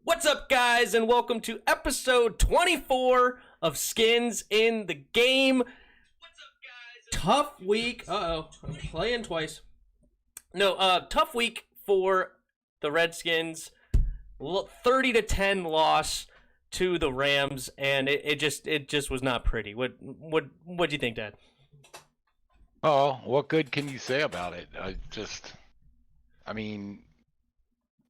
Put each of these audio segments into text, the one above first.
What's up, guys, and welcome to episode 24 of Skins in the Game. Tough week. I'm playing twice. Tough week for the Redskins. 30-10 loss to the Rams, and it just was not pretty. What do you think, Dad? Oh, what good can you say about it? I mean,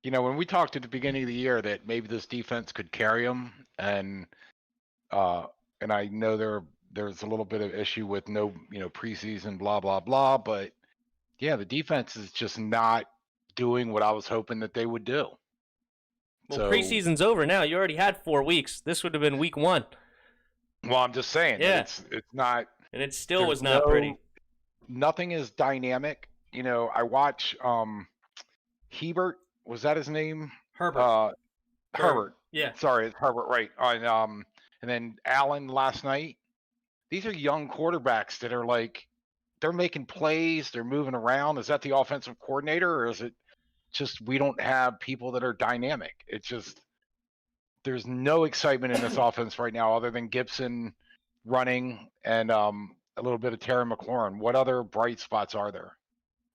when we talked at the beginning of the year that maybe this defense could carry them, and I know there's a little bit of issue with no, preseason, blah blah blah, but yeah, the defense is just not doing what I was hoping that they would do. Well, preseason's over now. You already had 4 weeks. This would have been week 1. Well, I'm just saying, yeah, it's not, and it still was not pretty. Nothing is dynamic. I watch Hebert, was that his name? Herbert. Herbert. Yeah. Sorry, it's Herbert, right. And then Allen last night. These are young quarterbacks that are they're making plays, they're moving around. Is that the offensive coordinator, or is it just we don't have people that are dynamic? It's just there's no excitement in this offense right now other than Gibson running and a little bit of Terry McLaurin. What other bright spots are there?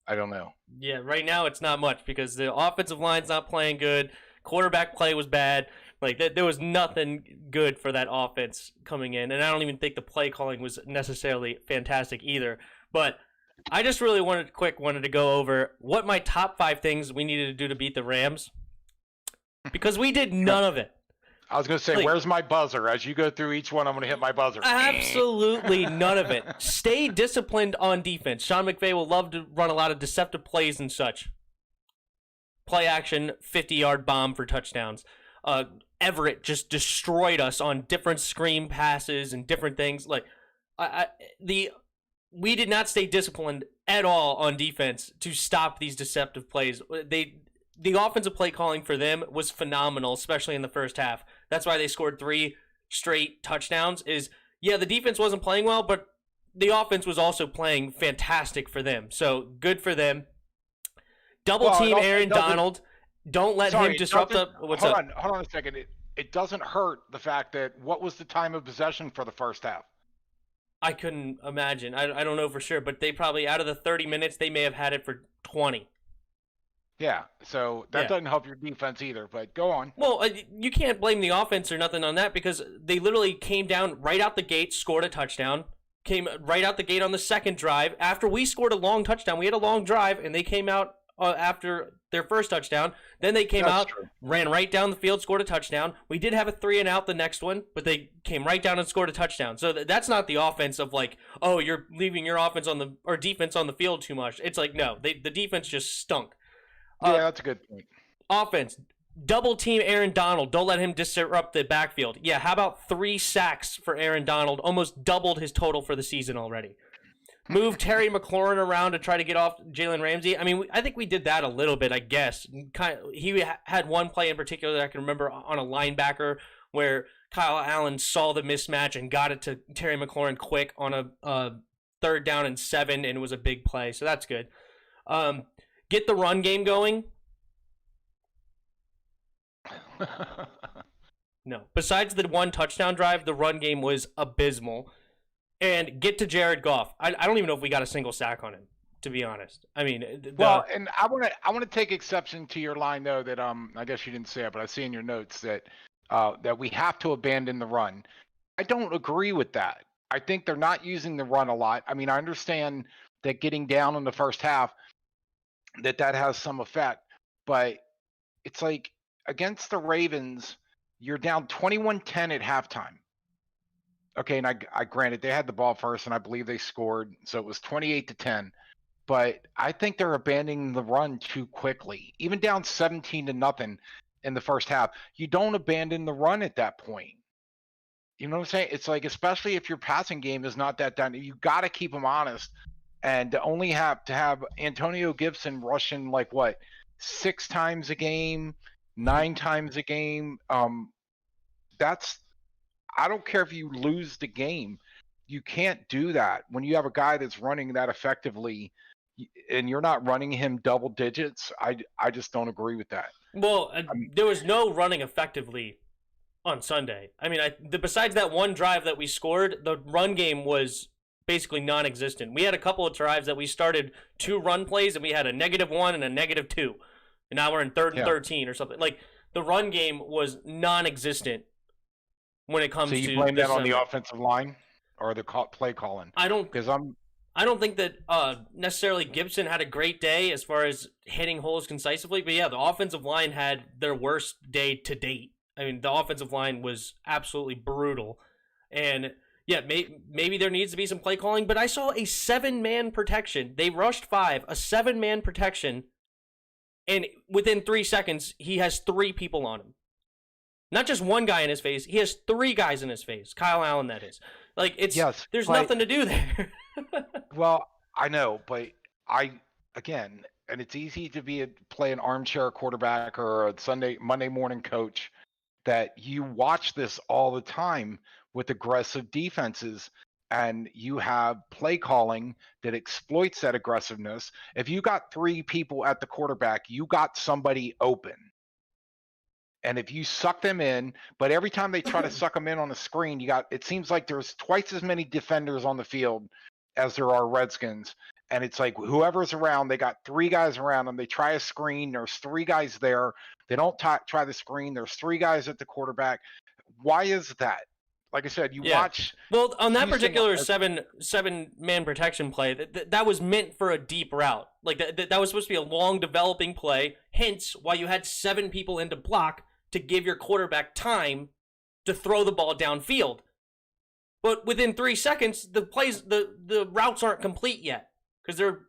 I don't know. Yeah, right now it's not much because the offensive line's not playing good. Quarterback play was bad. There was nothing good for that offense coming in, and I don't even think the play calling was necessarily fantastic either. But I just really wanted to go over what my top 5 things we needed to do to beat the Rams, because we did none of it. I was going to say, where's my buzzer? As you go through each one, I'm going to hit my buzzer. Absolutely none of it. Stay disciplined on defense. Sean McVay will love to run a lot of deceptive plays and such. Play action, 50-yard bomb for touchdowns. Everett just destroyed us on different screen passes and different things. We did not stay disciplined at all on defense to stop these deceptive plays. The offensive play calling for them was phenomenal, especially in the first half. That's why they scored 3 straight touchdowns. The defense wasn't playing well, but the offense was also playing fantastic for them. So good for them. Double team Aaron Donald. Don't let him disrupt the. Hold on a second. It doesn't hurt the fact that what was the time of possession for the first half? I couldn't imagine. I don't know for sure, but they probably, out of the 30 minutes, they may have had it for 20. Yeah, so that doesn't help your defense either, but go on. Well, you can't blame the offense or nothing on that, because they literally came down right out the gate, scored a touchdown, came right out the gate on the second drive. After we scored a long touchdown, we had a long drive, and they came out after their first touchdown. Then they came out, ran right down the field, scored a touchdown. We did have a 3-and-out the next one, but they came right down and scored a touchdown. So that's not the offense of you're leaving your defense on the field too much. It's no, the defense just stunk. Yeah, that's a good point. Offense, double team Aaron Donald. Don't let him disrupt the backfield. Yeah, how about 3 sacks for Aaron Donald? Almost doubled his total for the season already. Move Terry McLaurin around to try to get off Jalen Ramsey. I mean, I think we did that a little bit, I guess. He had one play in particular that I can remember on a linebacker where Kyle Allen saw the mismatch and got it to Terry McLaurin quick on a 3rd down and 7, and it was a big play. So that's good. Get the run game going. No. Besides the 1 touchdown drive, the run game was abysmal. And get to Jared Goff. I don't even know if we got a single sack on him, to be honest. I mean, and I want to take exception to your line though that I guess you didn't say it, but I see in your notes that that we have to abandon the run. I don't agree with that. I think they're not using the run a lot. I mean, I understand that getting down in the first half that has some effect, but it's against the Ravens, you're down 21-10 at halftime. Okay, and I granted they had the ball first, and I believe they scored, so it was 28-10. But I think they're abandoning the run too quickly. Even down 17-0 in the first half, you don't abandon the run at that point. You know what I'm saying? It's especially if your passing game is not that done, you got to keep them honest. And to only have Antonio Gibson rushing 6 times a game, 9 times a game, I don't care if you lose the game. You can't do that when you have a guy that's running that effectively and you're not running him double digits. I just don't agree with that. Well, there was no running effectively on Sunday. I mean, besides that one drive that we scored, the run game was basically non-existent. We had a couple of drives that we started 2 run plays, and we had a -1 and a -2. And now we're in 3rd and 13 or something. Like, the run game was non-existent when it comes to. So you blame that on the offensive line or the play calling? I don't think that necessarily Gibson had a great day as far as hitting holes concisely, but yeah, the offensive line had their worst day to date. I mean, the offensive line was absolutely brutal, and yeah, maybe there needs to be some play calling, but I saw a 7-man protection. They rushed 5, a 7-man protection, and within 3 seconds, he has 3 people on him. Not just one guy in his face, he has 3 guys in his face. Kyle Allen, that is. Like, there's nothing to do there. Well, I know, but again, and it's easy to play an armchair quarterback or a Monday morning coach, that you watch this all the time with aggressive defenses, and you have play calling that exploits that aggressiveness. If you got 3 people at the quarterback, you got somebody open. And if you suck them in, but every time they try to suck them in on the screen, it seems like there's twice as many defenders on the field as there are Redskins. And it's like whoever's around, they got 3 guys around them. They try a screen. There's 3 guys there. They don't try the screen. There's 3 guys at the quarterback. Why is that? Like I said, watch. Well, on that particular 7-man protection play, that was meant for a deep route. Like that was supposed to be a long developing play. Hence, why you had 7 people in to block to give your quarterback time to throw the ball downfield. But within 3 seconds, the routes aren't complete yet because they're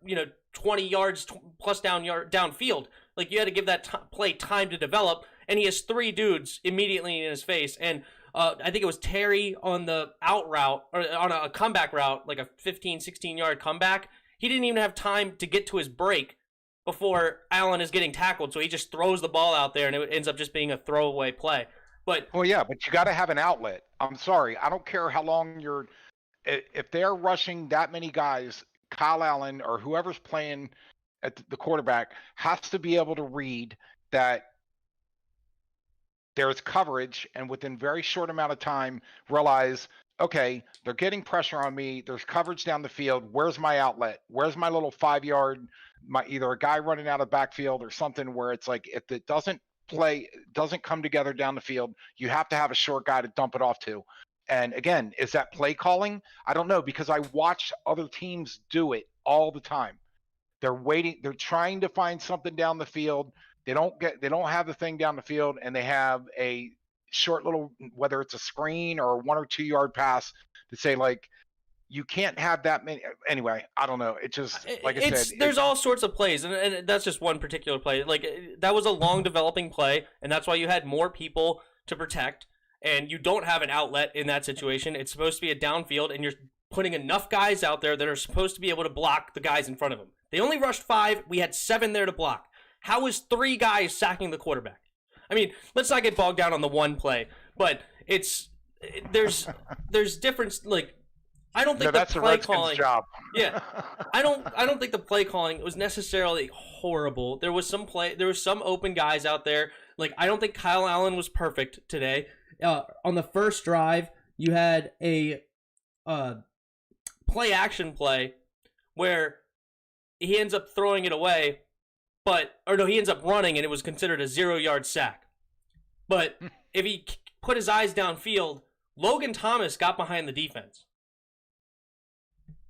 20 yards plus downfield. Like, you had to give that play time to develop, and he has 3 dudes immediately in his face. And I think it was Terry on the out route, or on a comeback route, like a 15, 16-yard comeback. He didn't even have time to get to his break before Allen is getting tackled, so he just throws the ball out there, and it ends up just being a throwaway play. But well, yeah, but you got to have an outlet. I'm sorry, I don't care how long if they're rushing that many guys, Kyle Allen or whoever's playing at the quarterback has to be able to read that there's coverage, and within very short amount of time realize, okay, they're getting pressure on me. There's coverage down the field. Where's my outlet? Where's my little 5-yard, either a guy running out of backfield or something where it's like, if it doesn't come together down the field, you have to have a short guy to dump it off to. And again, is that play calling? I don't know, because I watch other teams do it all the time. They're waiting. They're trying to find something down the field. They don't have the thing down the field, and they have a short little, whether it's a screen or a 1 or 2 yard pass, to say, like, you can't have that many. Anyway, I don't know. It just, like I said, there's all sorts of plays, and that's just one particular play. Like, that was a long developing play, and that's why you had more people to protect, and you don't have an outlet in that situation. It's supposed to be a downfield, and you're putting enough guys out there that are supposed to be able to block the guys in front of them. They only rushed 5. We had 7 there to block. How is 3 guys sacking the quarterback? I mean, let's not get bogged down on the one play, but there's difference. Like, I don't think the play calling. Job. Yeah, I don't think the play calling was necessarily horrible. There was some open guys out there. Like, I don't think Kyle Allen was perfect today. On the first drive, you had a play action play where he ends up throwing it away. He ends up running, and it was considered a 0-yard sack. But if he put his eyes downfield, Logan Thomas got behind the defense.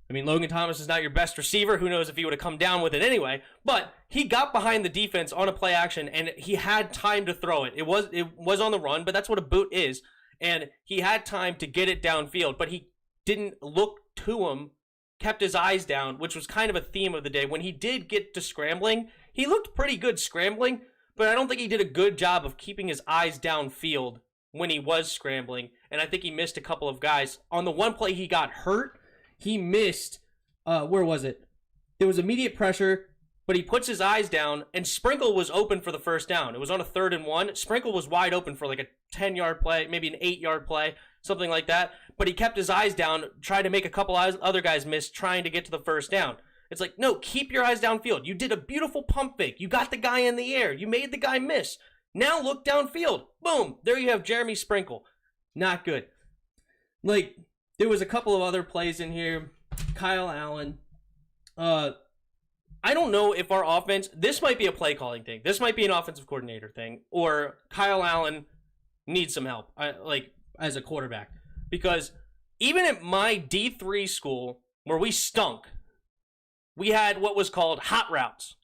I mean, Logan Thomas is not your best receiver. Who knows if he would have come down with it anyway. But he got behind the defense on a play action, and he had time to throw it. It was on the run, but that's what a boot is. And he had time to get it downfield, but he didn't look to him, kept his eyes down, which was kind of a theme of the day. When he did get to scrambling, he looked pretty good scrambling, but I don't think he did a good job of keeping his eyes downfield when he was scrambling, and I think he missed a couple of guys. On the one play he got hurt, he missed, where was it? There was immediate pressure, but he puts his eyes down, and Sprinkle was open for the first down. It was on a 3rd and 1. Sprinkle was wide open for like a 10-yard play, maybe an 8-yard play, something like that, but he kept his eyes down, tried to make a couple other guys miss, trying to get to the first down. It's like, no, keep your eyes downfield. You did a beautiful pump fake. You got the guy in the air. You made the guy miss. Now look downfield. Boom. There you have Jeremy Sprinkle. Not good. Like, there was a couple of other plays in here. Kyle Allen. I don't know if our offense, this might be a play calling thing. This might be an offensive coordinator thing. Or Kyle Allen needs some help, as a quarterback. Because even at my D3 school, where we stunk, we had what was called hot routes.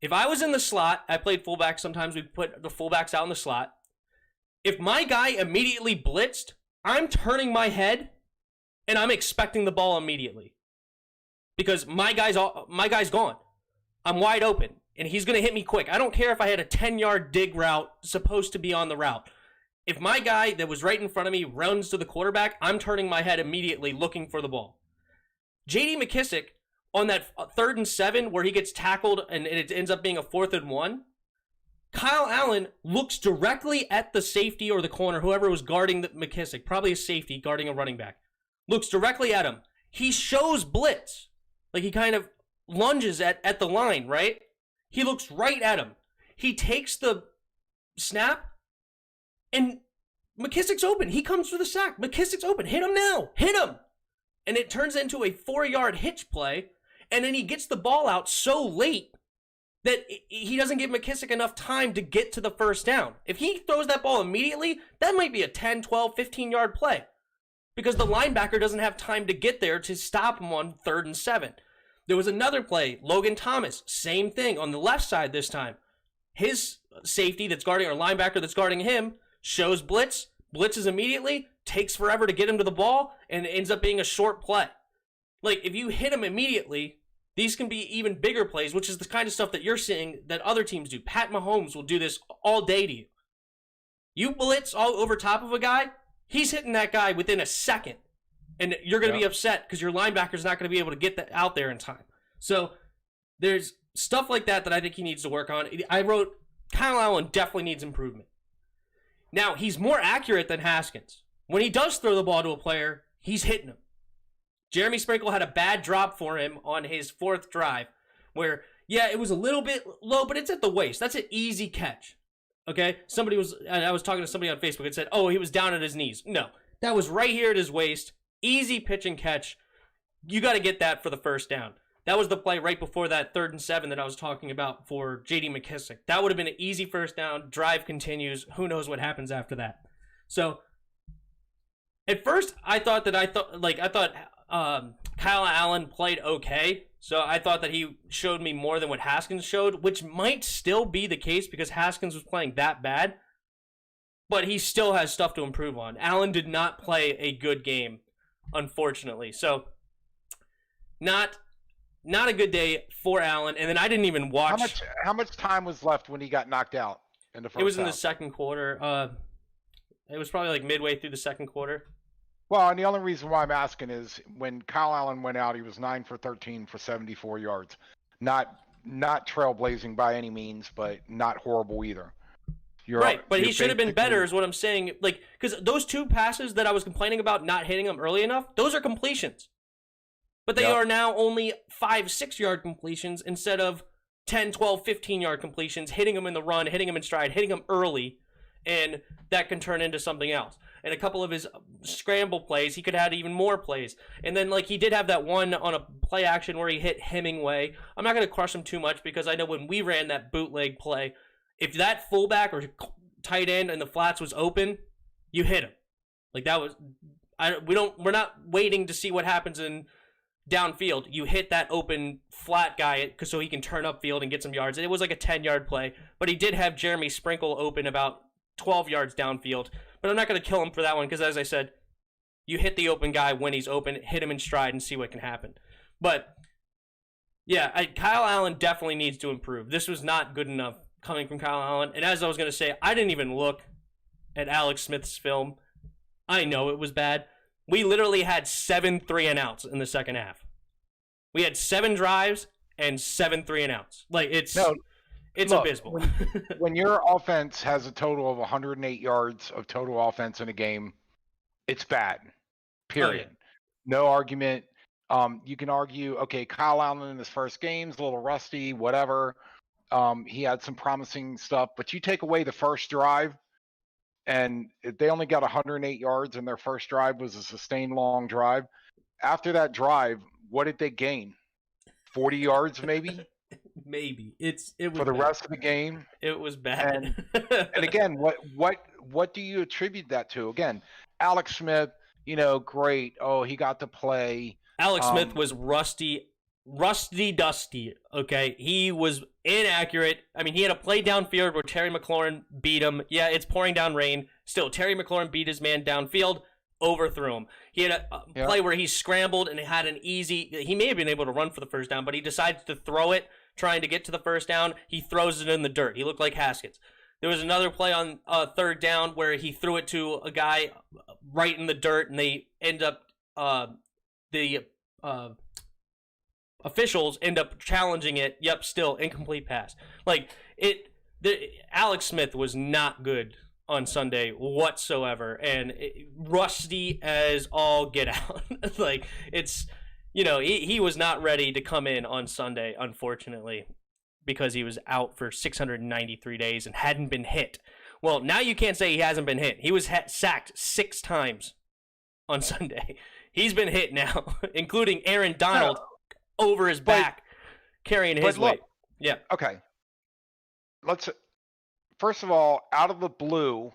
If I was in the slot, I played fullback. Sometimes we put the fullbacks out in the slot. If my guy immediately blitzed, I'm turning my head and I'm expecting the ball immediately. Because my guy's gone. I'm wide open and he's going to hit me quick. I don't care if I had a 10-yard dig route supposed to be on the route. If my guy that was right in front of me runs to the quarterback, I'm turning my head immediately looking for the ball. J.D. McKissick, on that 3rd and 7 where he gets tackled and it ends up being a 4th and 1, Kyle Allen looks directly at the safety or the corner, whoever was guarding the McKissick, probably a safety guarding a running back, looks directly at him. He shows blitz. Like he kind of lunges at the line, right? He looks right at him. He takes the snap, and McKissick's open. He comes for the sack. McKissick's open. Hit him now. Hit him. And it turns into a 4-yard hitch play, and then he gets the ball out so late that he doesn't give McKissick enough time to get to the first down. If he throws that ball immediately, that might be a 10, 12, 15-yard play because the linebacker doesn't have time to get there to stop him on 3rd and 7. There was another play, Logan Thomas, same thing on the left side this time. His safety that's guarding, or linebacker that's guarding him, shows blitz, blitzes immediately, takes forever to get him to the ball, and it ends up being a short play. Like, if you hit him immediately, these can be even bigger plays, which is the kind of stuff that you're seeing that other teams do. Pat Mahomes will do this all day to you. You blitz all over top of a guy, he's hitting that guy within a second. And you're going to be upset because your linebacker's not going to be able to get that out there in time. So there's stuff like that I think he needs to work on. I wrote, Kyle Allen definitely needs improvement. Now, he's more accurate than Haskins. When he does throw the ball to a player, he's hitting him. Jeremy Sprinkle had a bad drop for him on his 4th drive where, yeah, it was a little bit low, but it's at the waist. That's an easy catch. Okay? I was talking to somebody on Facebook and said, oh, he was down at his knees. No, that was right here at his waist. Easy pitch and catch. You got to get that for the first down. That was the play right before that 3rd and 7 that I was talking about for J.D. McKissick. That would have been an easy first down. Drive continues. Who knows what happens after that? So, at first, I thought Kyle Allen played okay. So I thought that he showed me more than what Haskins showed, which might still be the case because Haskins was playing that bad. But he still has stuff to improve on. Allen did not play a good game, unfortunately. So, not a good day for Allen. And then I didn't even watch. How much time was left when he got knocked out in the first half? It was in the second quarter. It was probably like midway through the second quarter. Well, and the only reason why I'm asking is when Kyle Allen went out, he was 9 for 13 for 74 yards. Not trailblazing by any means, but not horrible either. Right, but he should have been better is what I'm saying. Like, because those 2 passes that I was complaining about not hitting him early enough, those are completions. But they are now only 5-6 yard completions instead of 10, 12, 15-yard completions, hitting him in the run, hitting him in stride, hitting him early, and that can turn into something else. And a couple of his scramble plays, he could have had even more plays. And then, like, he did have that one on a play action where he hit Hemingway. I'm not going to crush him too much because I know when we ran that bootleg play, if that fullback or tight end in the flats was open, you hit him. Like, that was... We're not waiting to see what happens in downfield. You hit that open flat guy so he can turn upfield and get some yards. And it was like a 10-yard play. But he did have Jeremy Sprinkle open about 12 yards downfield. But I'm not going to kill him for that one because, as I said, you hit the open guy when he's open, hit him in stride, and see what can happen. But, yeah, Kyle Allen definitely needs to improve. This was not good enough coming from Kyle Allen. And as I was going to say, I didn't even look at Alex Smith's film. I know it was bad. We literally had 7 3-and-outs in the second half. We had 7 drives and 7 3-and-outs. Like, it's abysmal. when your offense has a total of 108 yards of total offense in a game, it's bad. Period. Oh, yeah. No argument. You can argue, okay, Kyle Allen in his first game's a little rusty, whatever. He had some promising stuff, but you take away the first drive, and they only got 108 yards, and their first drive was a sustained long drive. After that drive, what did they gain? 40 yards, maybe? Maybe it was for the bad. rest of the game. It was bad. And again, what do you attribute that to? Again, Alex Smith, great. Oh, he got to play. Alex Smith was rusty dusty. Okay, he was inaccurate. I mean, he had a play downfield where Terry McLaurin beat him. Yeah, it's pouring down rain. Still, Terry McLaurin beat his man downfield, overthrew him. He had a play where he scrambled and had an easy. He may have been able to run for the first down, but he decided to throw it, trying to get to the first down. He throws it in the dirt. He looked like Haskins. There was another play on third down where he threw it to a guy right in the dirt, and they end up the officials end up challenging it. Yep, still incomplete pass. Alex Smith was not good on Sunday whatsoever, and rusty as all get out. He was not ready to come in on Sunday, unfortunately, because he was out for 693 days and hadn't been hit. Well, now you can't say he hasn't been hit. He was sacked 6 times on Sunday. He's been hit now, including Aaron Donald over his back, carrying his weight. Yeah. Okay. First of all, out of the blue,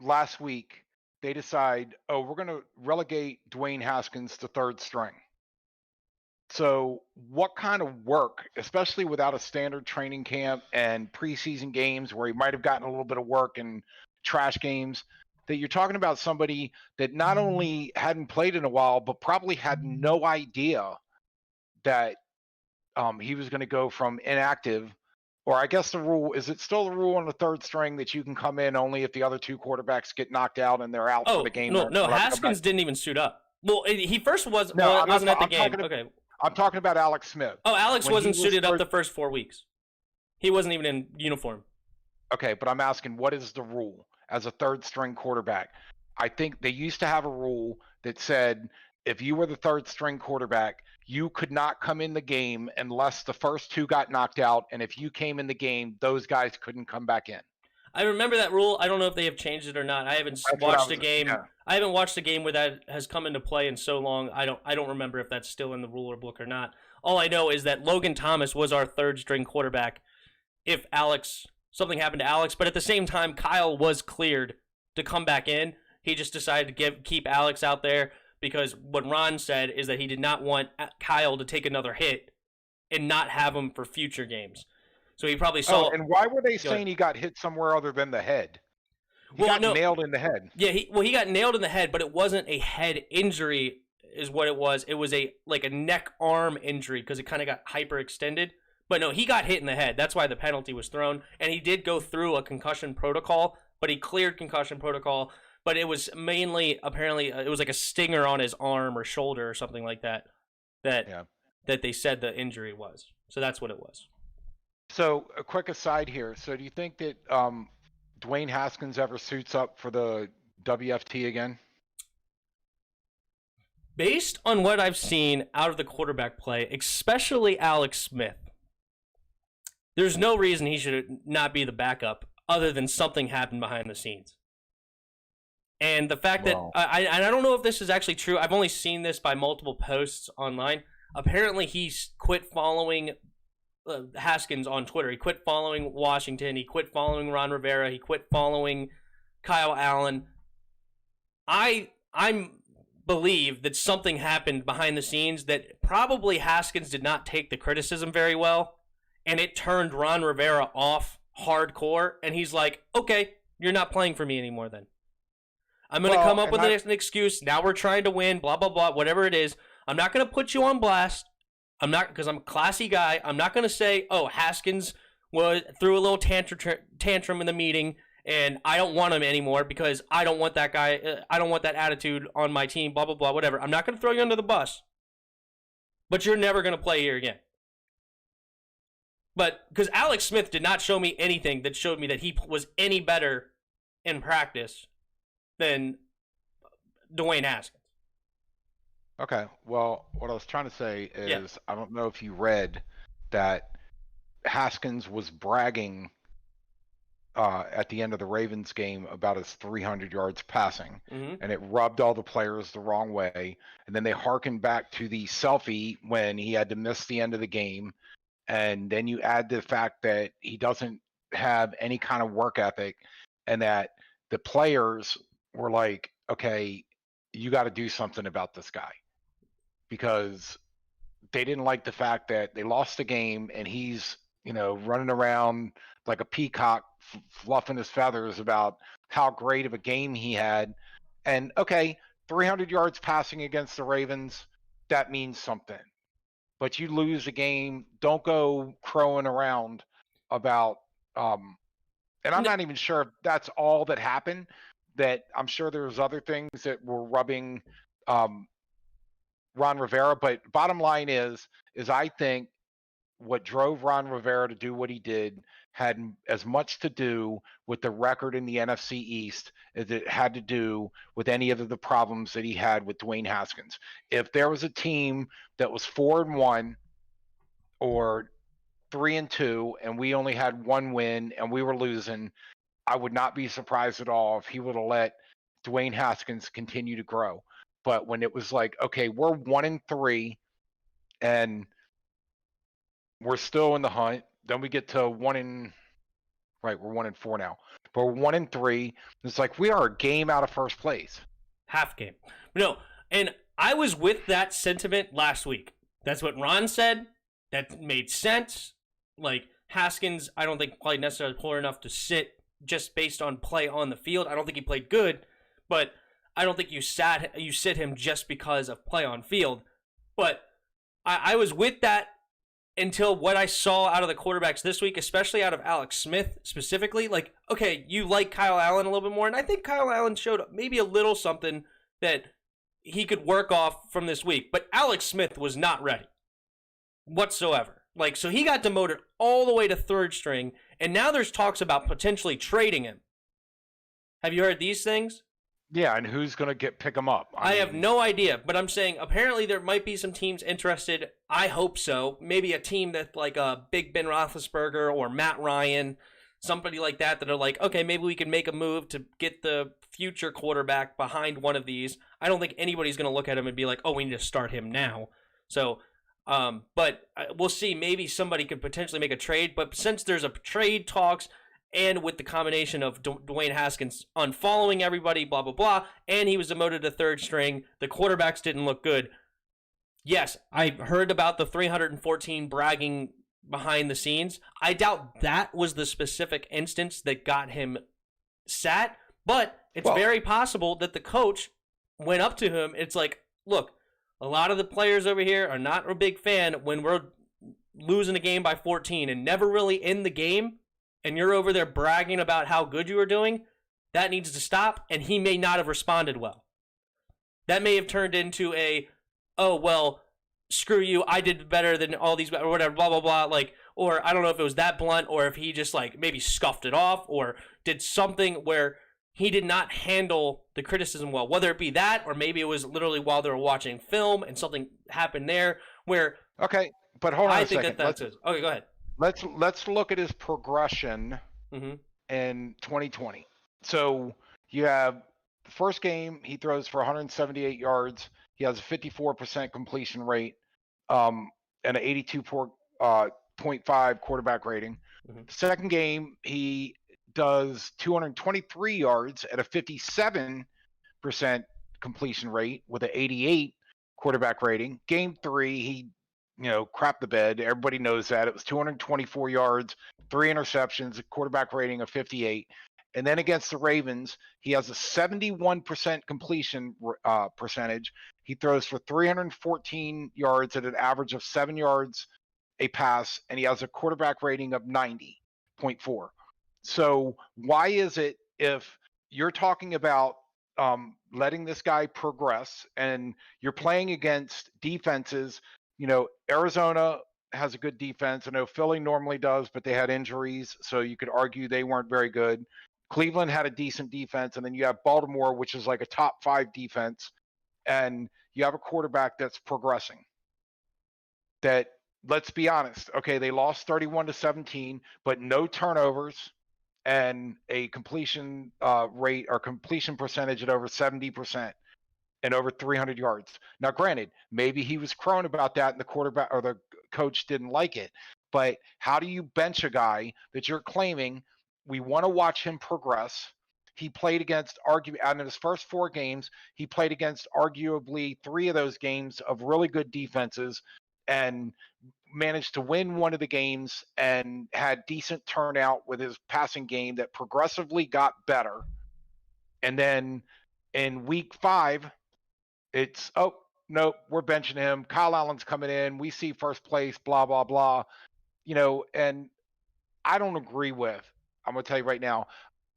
last week, they decide, we're going to relegate Dwayne Haskins to third string. So what kind of work, especially without a standard training camp and preseason games where he might have gotten a little bit of work in trash games, that you're talking about somebody that not only hadn't played in a while, but probably had no idea that he was going to go from inactive, or I guess the rule, is it still the rule on the third string that you can come in only if the other 2 quarterbacks get knocked out and they're out for the game? No, Haskins didn't even suit up. Well, he first wasn't at the game. Okay. I'm talking about Alex Smith. Oh, Alex wasn't suited up the first 4 weeks. He wasn't even in uniform. Okay, but I'm asking, what is the rule as a third string quarterback? I think they used to have a rule that said if you were the third string quarterback, you could not come in the game unless the first 2 got knocked out, and if you came in the game, those guys couldn't come back in. I remember that rule. I don't know if they have changed it or not. I haven't watched a game. Yeah. I haven't watched a game where that has come into play in so long. I don't remember if that's still in the rule or book or not. All I know is that Logan Thomas was our third string quarterback if something happened to Alex, but at the same time, Kyle was cleared to come back in. He just decided to keep Alex out there because what Ron said is that he did not want Kyle to take another hit and not have him for future games. So he probably saw. Oh, and why were they saying he got hit somewhere other than the head? He got nailed in the head. Yeah, he got nailed in the head, but it wasn't a head injury, is what it was. It was a neck arm injury because it kind of got hyperextended. But no, he got hit in the head. That's why the penalty was thrown, and he did go through a concussion protocol, but he cleared concussion protocol. But it was mainly apparently it was like a stinger on his arm or shoulder or something like that. That they said the injury was. So that's what it was. So a quick aside here. So do you think that Dwayne Haskins ever suits up for the WFT again? Based on what I've seen out of the quarterback play, especially Alex Smith, there's no reason he should not be the backup other than something happened behind the scenes. And the fact that I don't know if this is actually true. I've only seen this by multiple posts online. Apparently he's quit following Haskins on Twitter. He quit following Washington. He quit following Ron Rivera. He quit following Kyle Allen. I believe that something happened behind the scenes that probably Haskins did not take the criticism very well, and it turned Ron Rivera off hardcore, and he's like, okay, you're not playing for me anymore then. I'm going to come up with an excuse. Now we're trying to win, blah, blah, blah, whatever it is. I'm not going to put you on blast. I'm not, because I'm a classy guy. I'm not going to say, oh, Haskins threw a little tantrum in the meeting, and I don't want him anymore because I don't want that guy. I don't want that attitude on my team, blah, blah, blah, whatever. I'm not going to throw you under the bus, but you're never going to play here again. But because Alex Smith did not show me anything that showed me that he was any better in practice than Dwayne Haskins. Okay. Well, what I was trying to say Yeah. is I don't know if you read that Haskins was bragging at the end of the Ravens game about his 300 yards passing, Hmm. and it rubbed all the players the wrong way. And then they harkened back to the selfie when he had to miss the end of the game. And then you add the fact that he doesn't have any kind of work ethic, and that the players were like, okay, you got to do something about this guy, because they didn't like the fact that they lost the game and he's, running around like a peacock, fluffing his feathers about how great of a game he had. And okay, 300 yards passing against the Ravens, that means something. But you lose a game, don't go crowing around about, and I'm No, not even sure if that's all that happened. That I'm sure there's other things that were rubbing um, Ron Rivera. But bottom line is I think what drove Ron Rivera to do what he did had as much to do with the record in the NFC East as it had to do with any of the problems that he had with Dwayne Haskins. If there was a team that was 4-1 or 3-2 and we only had one win and we were losing, I would not be surprised at all if he would have let Dwayne Haskins continue to grow. But when it was like, okay, we're 1-3 and we're still in the hunt. Then we get to right, we're 1-4 now. But we're 1-3. It's like we are a game out of first place. half game. No, and I was with that sentiment last week. That's what Ron said. That made sense. Like Haskins, I don't think played necessarily poor enough to sit just based on play on the field. I don't think he played good, but I don't think you sit him just because of play on field. But I was with that until what I saw out of the quarterbacks this week, especially out of Alex Smith specifically. Like, okay, you like Kyle Allen a little bit more, and I think Kyle Allen showed maybe a little something that he could work off from this week. But Alex Smith was not ready whatsoever. Like, so he got demoted all the way to third string, and now there's talks about potentially trading him. Have you heard these things? Yeah, and who's going to pick him up? I have no idea, but I'm saying apparently there might be some teams interested. I hope so. Maybe a team that like a Big Ben Roethlisberger or Matt Ryan, somebody like that are like, okay, maybe we can make a move to get the future quarterback behind one of these. I don't think anybody's going to look at him and be like, oh, we need to start him now. So, but we'll see. Maybe somebody could potentially make a trade. But since there's a trade talks, and with the combination of Dwayne Haskins unfollowing everybody, blah, blah, blah, and he was demoted to third string, the quarterbacks didn't look good. Yes, I heard about the 314 bragging behind the scenes. I doubt that was the specific instance that got him sat, but it's very possible that the coach went up to him. It's like, look, a lot of the players over here are not a big fan when we're losing a game by 14 and never really in the game, and you're over there bragging about how good you were doing. That needs to stop, and he may not have responded well. That may have turned into oh, well, screw you, I did better than all these, or whatever, blah, blah, blah, like, or I don't know if it was that blunt, or if he just, like, maybe scuffed it off, or did something where he did not handle the criticism well, whether it be that, or maybe it was literally while they were watching film, and something happened there, where... Okay, but hold on I a think second. that's it. Okay, go ahead. Let's look at his progression in 2020. So you have the first game, he throws for 178 yards. He has a 54% completion rate, and an 82.5 quarterback rating. The second game, he does 223 yards at a 57% completion rate with an 88 quarterback rating. Game 3, he crap the bed. Everybody knows that. It was 224 yards, 3 interceptions, a quarterback rating of 58. And then against the Ravens, he has a 71% completion percentage. He throws for 314 yards at an average of 7 yards a pass, and he has a quarterback rating of 90.4. So why is it, if you're talking about letting this guy progress and you're playing against defenses, Arizona has a good defense. I know Philly normally does, but they had injuries, so you could argue they weren't very good. Cleveland had a decent defense, and then you have Baltimore, which is like a top 5 defense, and you have a quarterback that's progressing. That, let's be honest, okay, they lost 31-17, but no turnovers and a completion rate or completion percentage at over 70% and over 300 yards. Now, granted, maybe he was crowing about that and the quarterback or the coach didn't like it, but how do you bench a guy that you're claiming we want to watch him progress? He played against out in his first 4 games, he played against arguably 3 of those games of really good defenses and managed to win one of the games and had decent turnout with his passing game that progressively got better. And then in week 5, it's, oh, nope, we're benching him. Kyle Allen's coming in. We see first place, blah, blah, blah. And I don't agree with, I'm going to tell you right now,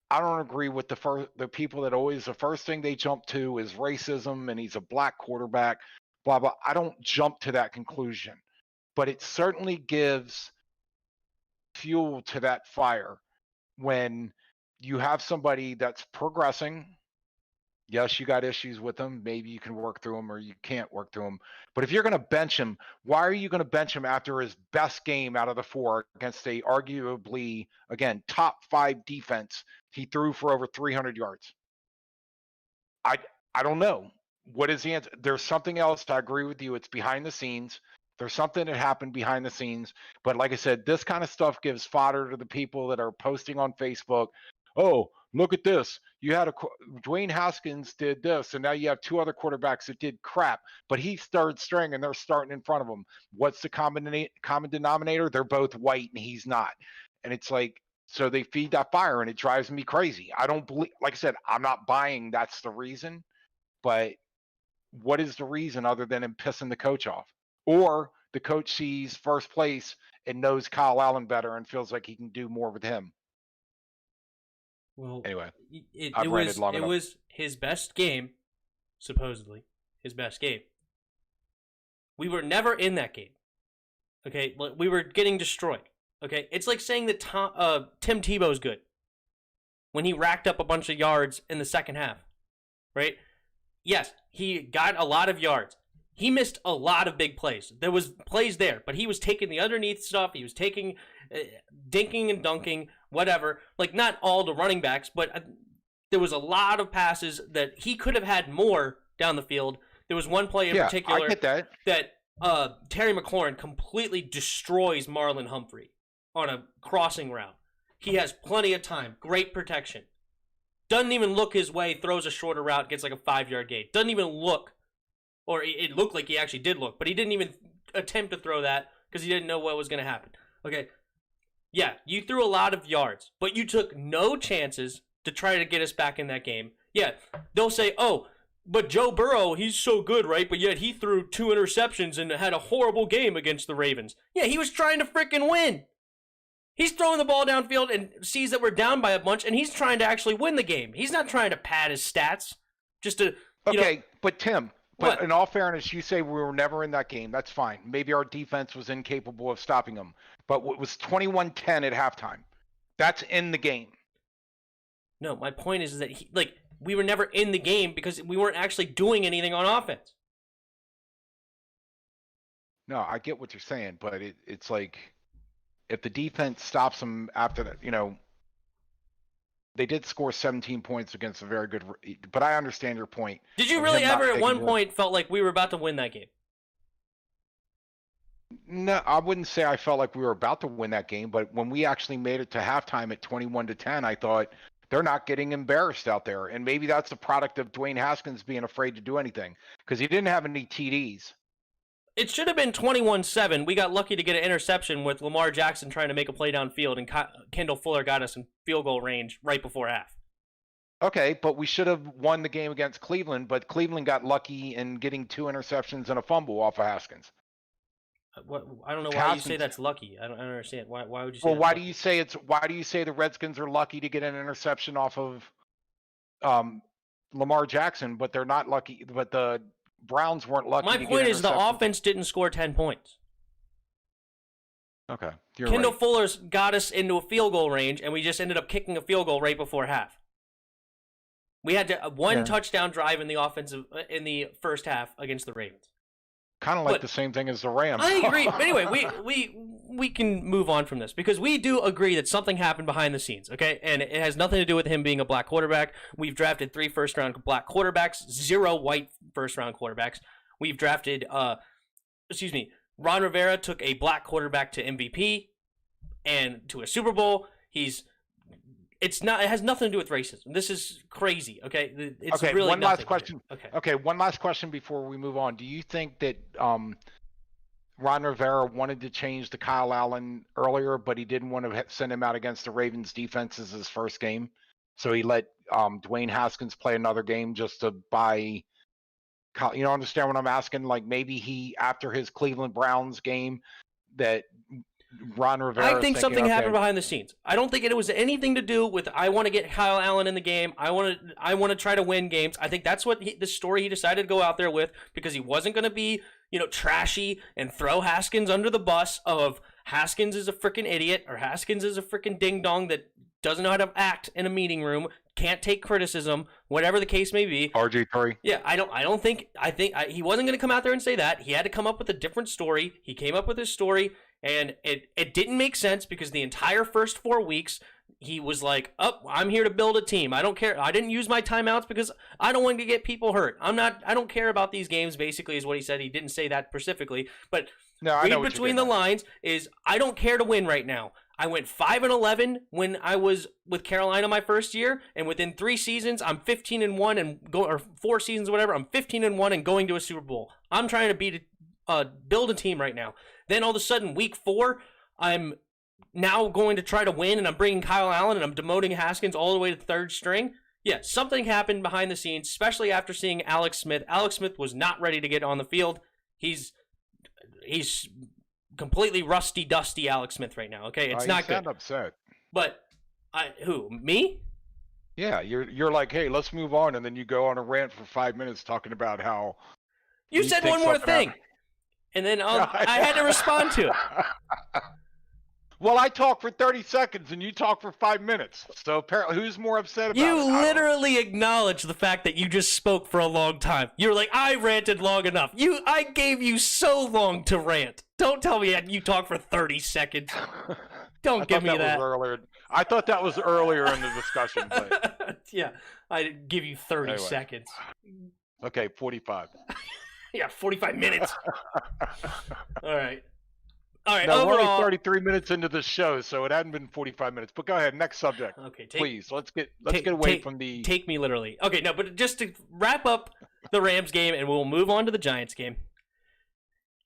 I don't agree with the people that always, the first thing they jump to is racism and he's a black quarterback, blah, blah. I don't jump to that conclusion, but it certainly gives fuel to that fire when you have somebody that's progressing. Yes, you got issues with him. Maybe you can work through them or you can't work through them. But if you're going to bench him, why are you going to bench him after his best game out of the 4 against a arguably, again, top 5 defense? He threw for over 300 yards. I don't know. What is the answer? There's something else. I agree with you. It's behind the scenes. There's something that happened behind the scenes. But like I said, this kind of stuff gives fodder to the people that are posting on Facebook. Oh, look at this. You had Dwayne Haskins did this, and now you have 2 other quarterbacks that did crap, but he's third string and they're starting in front of him. What's the common denominator? They're both white and he's not. And it's like, so they feed that fire and it drives me crazy. I don't believe, like I said, I'm not buying that's the reason, but what is the reason other than him pissing the coach off? Or the coach sees first place and knows Kyle Allen better and feels like he can do more with him. Well, anyway, it was his best game, supposedly his best game. We were never in that game. Okay, we were getting destroyed. Okay, it's like saying that Tim Tebow's good when he racked up a bunch of yards in the second half, right? Yes, he got a lot of yards. He missed a lot of big plays. There was plays there, but he was taking the underneath stuff. He was taking dinking and dunking, whatever. Like, not all the running backs, but there was a lot of passes that he could have had more down the field. There was one play in particular I get that Terry McLaurin completely destroys Marlon Humphrey on a crossing route. He has plenty of time, great protection. Doesn't even look his way, throws a shorter route, gets like a 5-yard gain. Doesn't even look. Or it looked like he actually did look, but he didn't even attempt to throw that because he didn't know what was going to happen. Okay, yeah, you threw a lot of yards, but you took no chances to try to get us back in that game. Yeah, they'll say, oh, but Joe Burrow, he's so good, right? But yet he threw 2 interceptions and had a horrible game against the Ravens. Yeah, he was trying to freaking win. He's throwing the ball downfield and sees that we're down by a bunch, and he's trying to actually win the game. He's not trying to pad his stats just to, but Tim... But in all fairness, you say we were never in that game. That's fine. Maybe our defense was incapable of stopping them. But it was 21-10 at halftime. That's in the game. No, my point is that we were never in the game because we weren't actually doing anything on offense. No, I get what you're saying, but it's like if the defense stops them after that, they did score 17 points against a very good, but I understand your point. Did you really ever at one point felt like we were about to win that game? No, I wouldn't say I felt like we were about to win that game, but when we actually made it to halftime at 21-10, I thought they're not getting embarrassed out there. And maybe that's a product of Dwayne Haskins being afraid to do anything because he didn't have any TDs. It should have been 21-7. We got lucky to get an interception with Lamar Jackson trying to make a play downfield, and Kendall Fuller got us in field goal range right before half. Okay, but we should have won the game against Cleveland, but Cleveland got lucky in getting 2 interceptions and a fumble off of Haskins. I don't know why you say that's lucky. I don't understand. Why would you say? Well, why do you say the Redskins are lucky to get an interception off of Lamar Jackson, but they're not lucky? But the Browns weren't lucky. My point is the offense didn't score 10 points. Okay, Kendall right. Fuller's got us into a field goal range, and we just ended up kicking a field goal right before half. We had one Yeah. touchdown drive in the first half against the Ravens. Kind of like But- the same thing as the Rams. I agree. But anyway, we can move on from this because we do agree that something happened behind the scenes, okay? And it has nothing to do with him being a black quarterback. We've drafted 3 first-round black quarterbacks, 0 white first-round quarterbacks. We've drafted, Ron Rivera took a black quarterback to MVP and to a Super Bowl. It has nothing to do with racism. This is crazy, okay? It's Okay, really one last nothing. question. Okay, one last question before we move on. Do you think that Ron Rivera wanted to change to Kyle Allen earlier, but he didn't want to send him out against the Ravens defense as his first game? So he let Dwayne Haskins play another game just to buy. You know, understand what I'm asking? Like maybe he, after his Cleveland Browns game, that Ron Rivera. I think something happened behind the scenes. I don't think it was anything to do with I want to get Kyle Allen in the game. I want to try to win games. I think that's what the story he decided to go out there with because he wasn't going to be, trashy and throw Haskins under the bus of Haskins is a freaking idiot or Haskins is a freaking ding dong that doesn't know how to act in a meeting room, can't take criticism, whatever the case may be. RG3. Yeah, I think he wasn't going to come out there and say that. He had to come up with a different story. He came up with his story. And it didn't make sense because the entire first 4 weeks, he was like, I'm here to build a team. I don't care. I didn't use my timeouts because I don't want to get people hurt. I don't care about these games, basically, is what he said. He didn't say that specifically. But No, I know read between the lines is I don't care to win right now. I went 5-11 when I was with Carolina my first year, and within 3 seasons, I'm 15-1 and or 4 seasons, whatever. I'm 15-1 and going to a Super Bowl. I'm trying to build a team right now. Then all of a sudden, week 4, I'm now going to try to win, and I'm bringing Kyle Allen, and I'm demoting Haskins all the way to third string. Yeah, something happened behind the scenes, especially after seeing Alex Smith. Alex Smith was not ready to get on the field. He's completely rusty-dusty Alex Smith right now, okay? It's not good. You sound upset. But, who, me? Yeah, you're like, hey, let's move on, and then you go on a rant for 5 minutes talking about how... You said one more thing. And then I had to respond to it. Well, I talk for 30 seconds and you talk for 5 minutes. So apparently, who's more upset about it? You literally acknowledged the fact that you just spoke for a long time. You were like, I ranted long enough. I gave you so long to rant. Don't tell me you talked for 30 seconds. Don't give me that. I thought that was earlier in the discussion. But... Yeah, I give you 30 seconds. Okay, 45. Yeah, 45 minutes. All right. Now, overall, we're only 33 minutes into the show, so it hadn't been 45 minutes. But go ahead, next subject. Okay, please. Let's get away from the. Take me literally. Okay, no, but just to wrap up the Rams game, and we'll move on to the Giants game.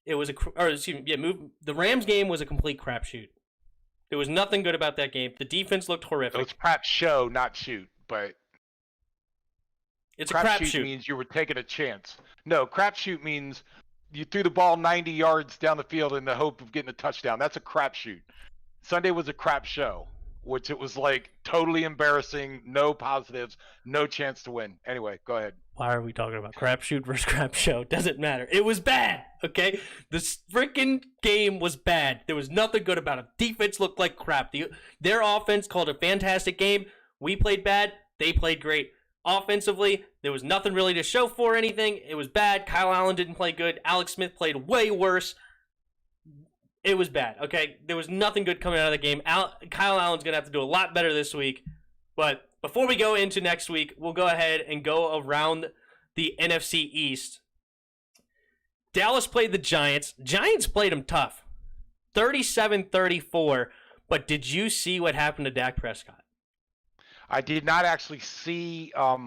The Rams game was a complete crapshoot. There was nothing good about that game. The defense looked horrific. It was crap show, not shoot, but. It's a crapshoot. Means you were taking a chance. No, crapshoot means you threw the ball 90 yards down the field in the hope of getting a touchdown. That's a crapshoot. Sunday was a crap show, which it was like totally embarrassing, no positives, no chance to win. Anyway, go ahead. Why are we talking about crapshoot versus crap show? Doesn't matter. It was bad, okay? This freaking game was bad. There was nothing good about it. Defense looked like crap. Their offense called a fantastic game. We played bad. They played great. Offensively, there was nothing really to show for anything. It was bad. Kyle Allen didn't play good. Alex Smith played way worse. It was bad, okay? There was nothing good coming out of the game. Kyle Allen's going to have to do a lot better this week. But before we go into next week, we'll go ahead and go around the NFC East. Dallas played the Giants. Giants played them tough. 37-34. But did you see what happened to Dak Prescott? I did not actually see. I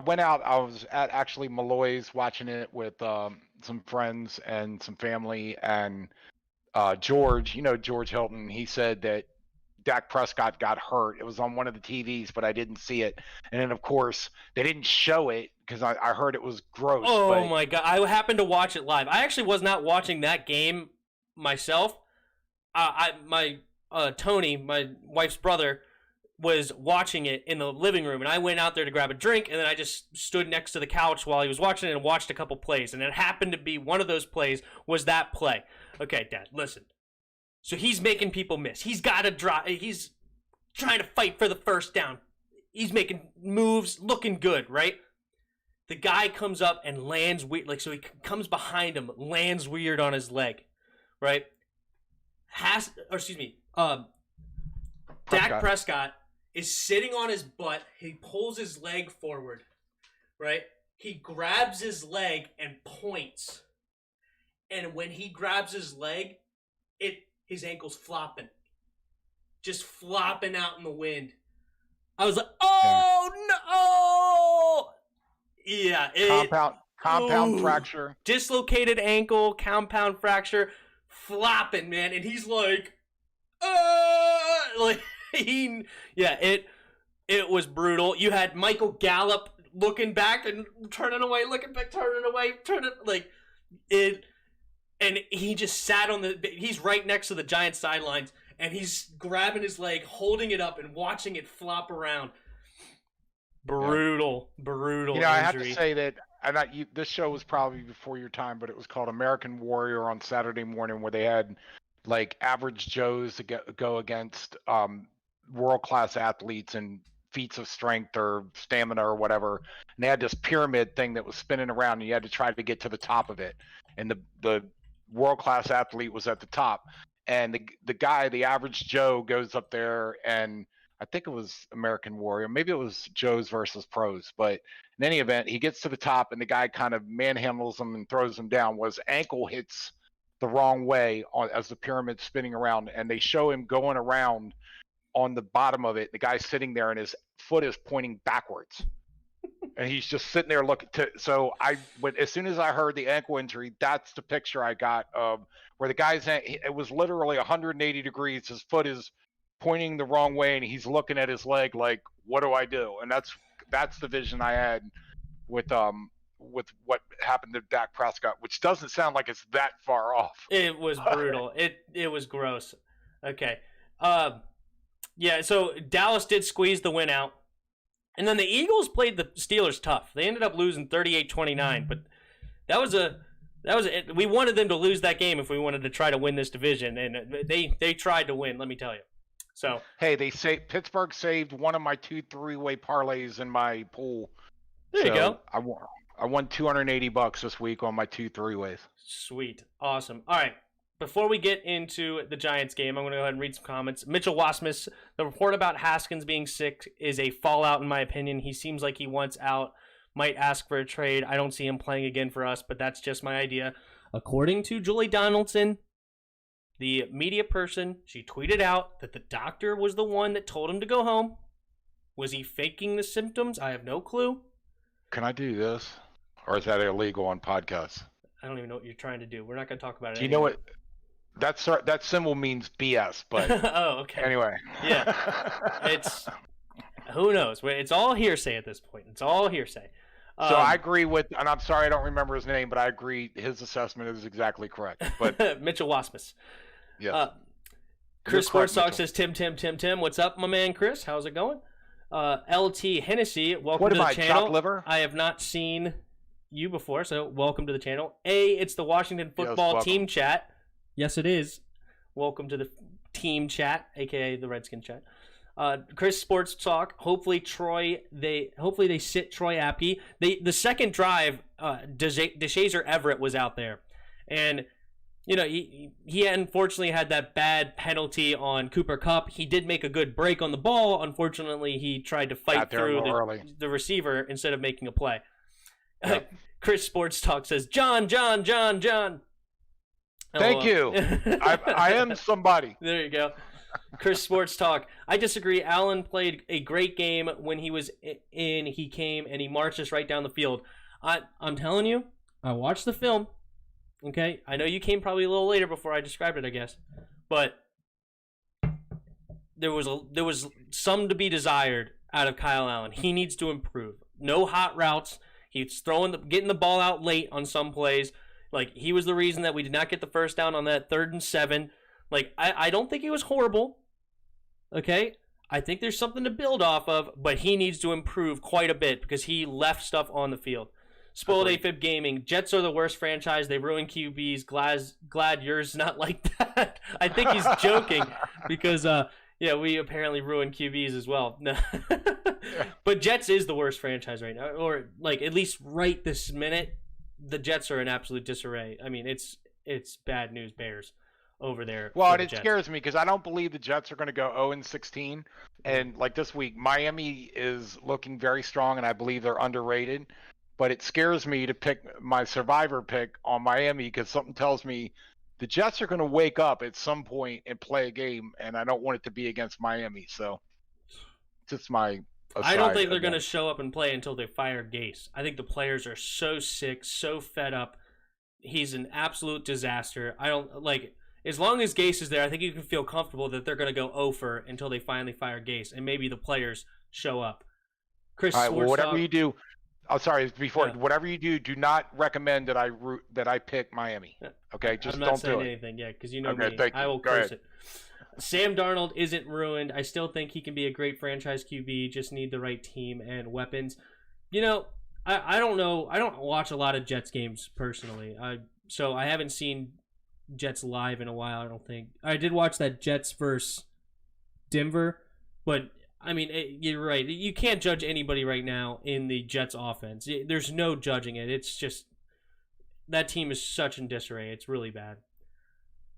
went out. I was at actually Malloy's watching it with some friends and some family. And George, George Hilton, he said that Dak Prescott got hurt. It was on one of the TVs, but I didn't see it. And then, of course, they didn't show it because I heard it was gross. Oh, my God. I happened to watch it live. I actually was not watching that game myself. Tony, my wife's brother, was watching it in the living room, and I went out there to grab a drink, and then I just stood next to the couch while he was watching it and watched a couple plays, and it happened to be one of those plays was that play. Okay, Dad, listen. So he's making people miss. He's got to drive. He's trying to fight for the first down. He's making moves, looking good, right? The guy comes up and lands weird. Like, so he comes behind him, lands weird on his leg, right? Dak Prescott is sitting on his butt. He pulls his leg forward, right? He grabs his leg and points. And when he grabs his leg, his ankle's flopping. Just flopping out in the wind. I was like, oh, no! Yeah. Compound fracture. Dislocated ankle, compound fracture, flopping, man. And he's like, it was brutal. You had Michael Gallup looking back and turning away, looking back, turning away, and he just sat he's right next to the Giants sidelines, and he's grabbing his leg, holding it up, and watching it flop around. Brutal injury. I have to say that, this show was probably before your time, but it was called American Warrior on Saturday morning, where they had like average Joes to go against world-class athletes and feats of strength or stamina or whatever. And they had this pyramid thing that was spinning around, and you had to try to get to the top of it. And the world-class athlete was at the top. And the guy, the average Joe, goes up there, and I think it was American Warrior. Maybe it was Joes versus pros. But in any event, he gets to the top, and the guy kind of manhandles him and throws him down. His ankle hits the wrong way as the pyramid's spinning around, and they show him going around on the bottom of it. The guy's sitting there, and his foot is pointing backwards. And he's just sitting there looking as soon as I heard the ankle injury, that's the picture I got of where the guy's, it was literally 180 degrees. His foot is pointing the wrong way, and he's looking at his leg like, what do I do? And that's the vision I had with what happened to Dak Prescott, which doesn't sound like it's that far off. It was brutal. It was gross. Okay. Yeah, so Dallas did squeeze the win out. And then the Eagles played the Steelers tough. They ended up losing 38-29, but that was we wanted them to lose that game if we wanted to try to win this division, and they tried to win, let me tell you. So hey, Pittsburgh saved one of my 2 3-way parlays in my pool. There you go. I won $280 this week on my 2 3-ways. Sweet. Awesome. All right. Before we get into the Giants game, I'm going to go ahead and read some comments. Mitchell Wasmus, the report about Haskins being sick is a fallout, in my opinion. He seems like he wants out, might ask for a trade. I don't see him playing again for us, but that's just my idea. According to Julie Donaldson, the media person, she tweeted out that the doctor was the one that told him to go home. Was he faking the symptoms? I have no clue. Can I do this? Or is that illegal on podcasts? I don't even know what you're trying to do. We're not going to talk about it. Do you know what? That symbol means BS, but oh, okay. Anyway. Yeah. It's who knows? It's all hearsay at this point. It's all hearsay. So I agree with, and I'm sorry I don't remember his name, but I agree his assessment is exactly correct. But Mitchell Wasmus. Yeah. Chris Sports Talk says Tim. What's up, my man Chris? How's it going? LT Hennessy, welcome to the channel. Chopped liver? I have not seen you before, so welcome to the channel. It's the Washington Football Team Chat. Yes, it is. Welcome to the Team Chat, aka the Redskins Chat. Chris Sports Talk. Hopefully they sit Troy Apke. The second drive, DeShazer Everett was out there, and he unfortunately had that bad penalty on Cooper Kupp. He did make a good break on the ball. Unfortunately, he tried to fight through the receiver instead of making a play. Yep. Chris Sports Talk says, John. Thank you. I am somebody. There you go. Chris Sports Talk. I disagree. Allen played a great game when he was in. He came and he marched us right down the field. I'm telling you, I watched the film. Okay? I know you came probably a little later before I described it, I guess. But there was some to be desired out of Kyle Allen. He needs to improve. No hot routes. He's getting the ball out late on some plays. Like, he was the reason that we did not get the first down on that 3rd and 7. Like, I don't think he was horrible. Okay? I think there's something to build off of, but he needs to improve quite a bit because he left stuff on the field. Spoiled AFib Gaming. Jets are the worst franchise. They ruin QBs. Glad yours not like that. I think he's joking because Yeah, we apparently ruined QBs as well. No. But Jets is the worst franchise right now, or like at least right this minute, the Jets are in absolute disarray. I mean, it's bad news bears over there. Well, for and the it Jets. scares me because I don't believe the Jets are going to go 0-16. And like this week, Miami is looking very strong, and I believe they're underrated. But it scares me to pick my survivor pick on Miami because something tells me the Jets are going to wake up at some point and play a game, and I don't want it to be against Miami. So, just my aside. I don't think they're going to again. show up and play until they fire Gase. I think the players are so sick, so fed up. He's an absolute disaster. I don't like. As long as Gase is there, I think you can feel comfortable that they're going to go over until they finally fire Gase, and maybe the players show up. Chris All right, well, whatever Schwartz, you do, oh, sorry, before Yeah. whatever you do not recommend that I pick Miami. Okay, just I'm not don't saying do it. anything yet because you know Okay, me. thank I you. will Go curse ahead. it. Sam Darnold isn't ruined. I still think he can be a great franchise QB. Just need the right team and weapons. You know, I don't know. I don't watch a lot of Jets games personally. So I haven't seen Jets live in a while. I don't think I did watch that Jets versus Denver, but I mean, you're right. You can't judge anybody right now in the Jets offense. There's no judging it. It's just that team is such in disarray. It's really bad.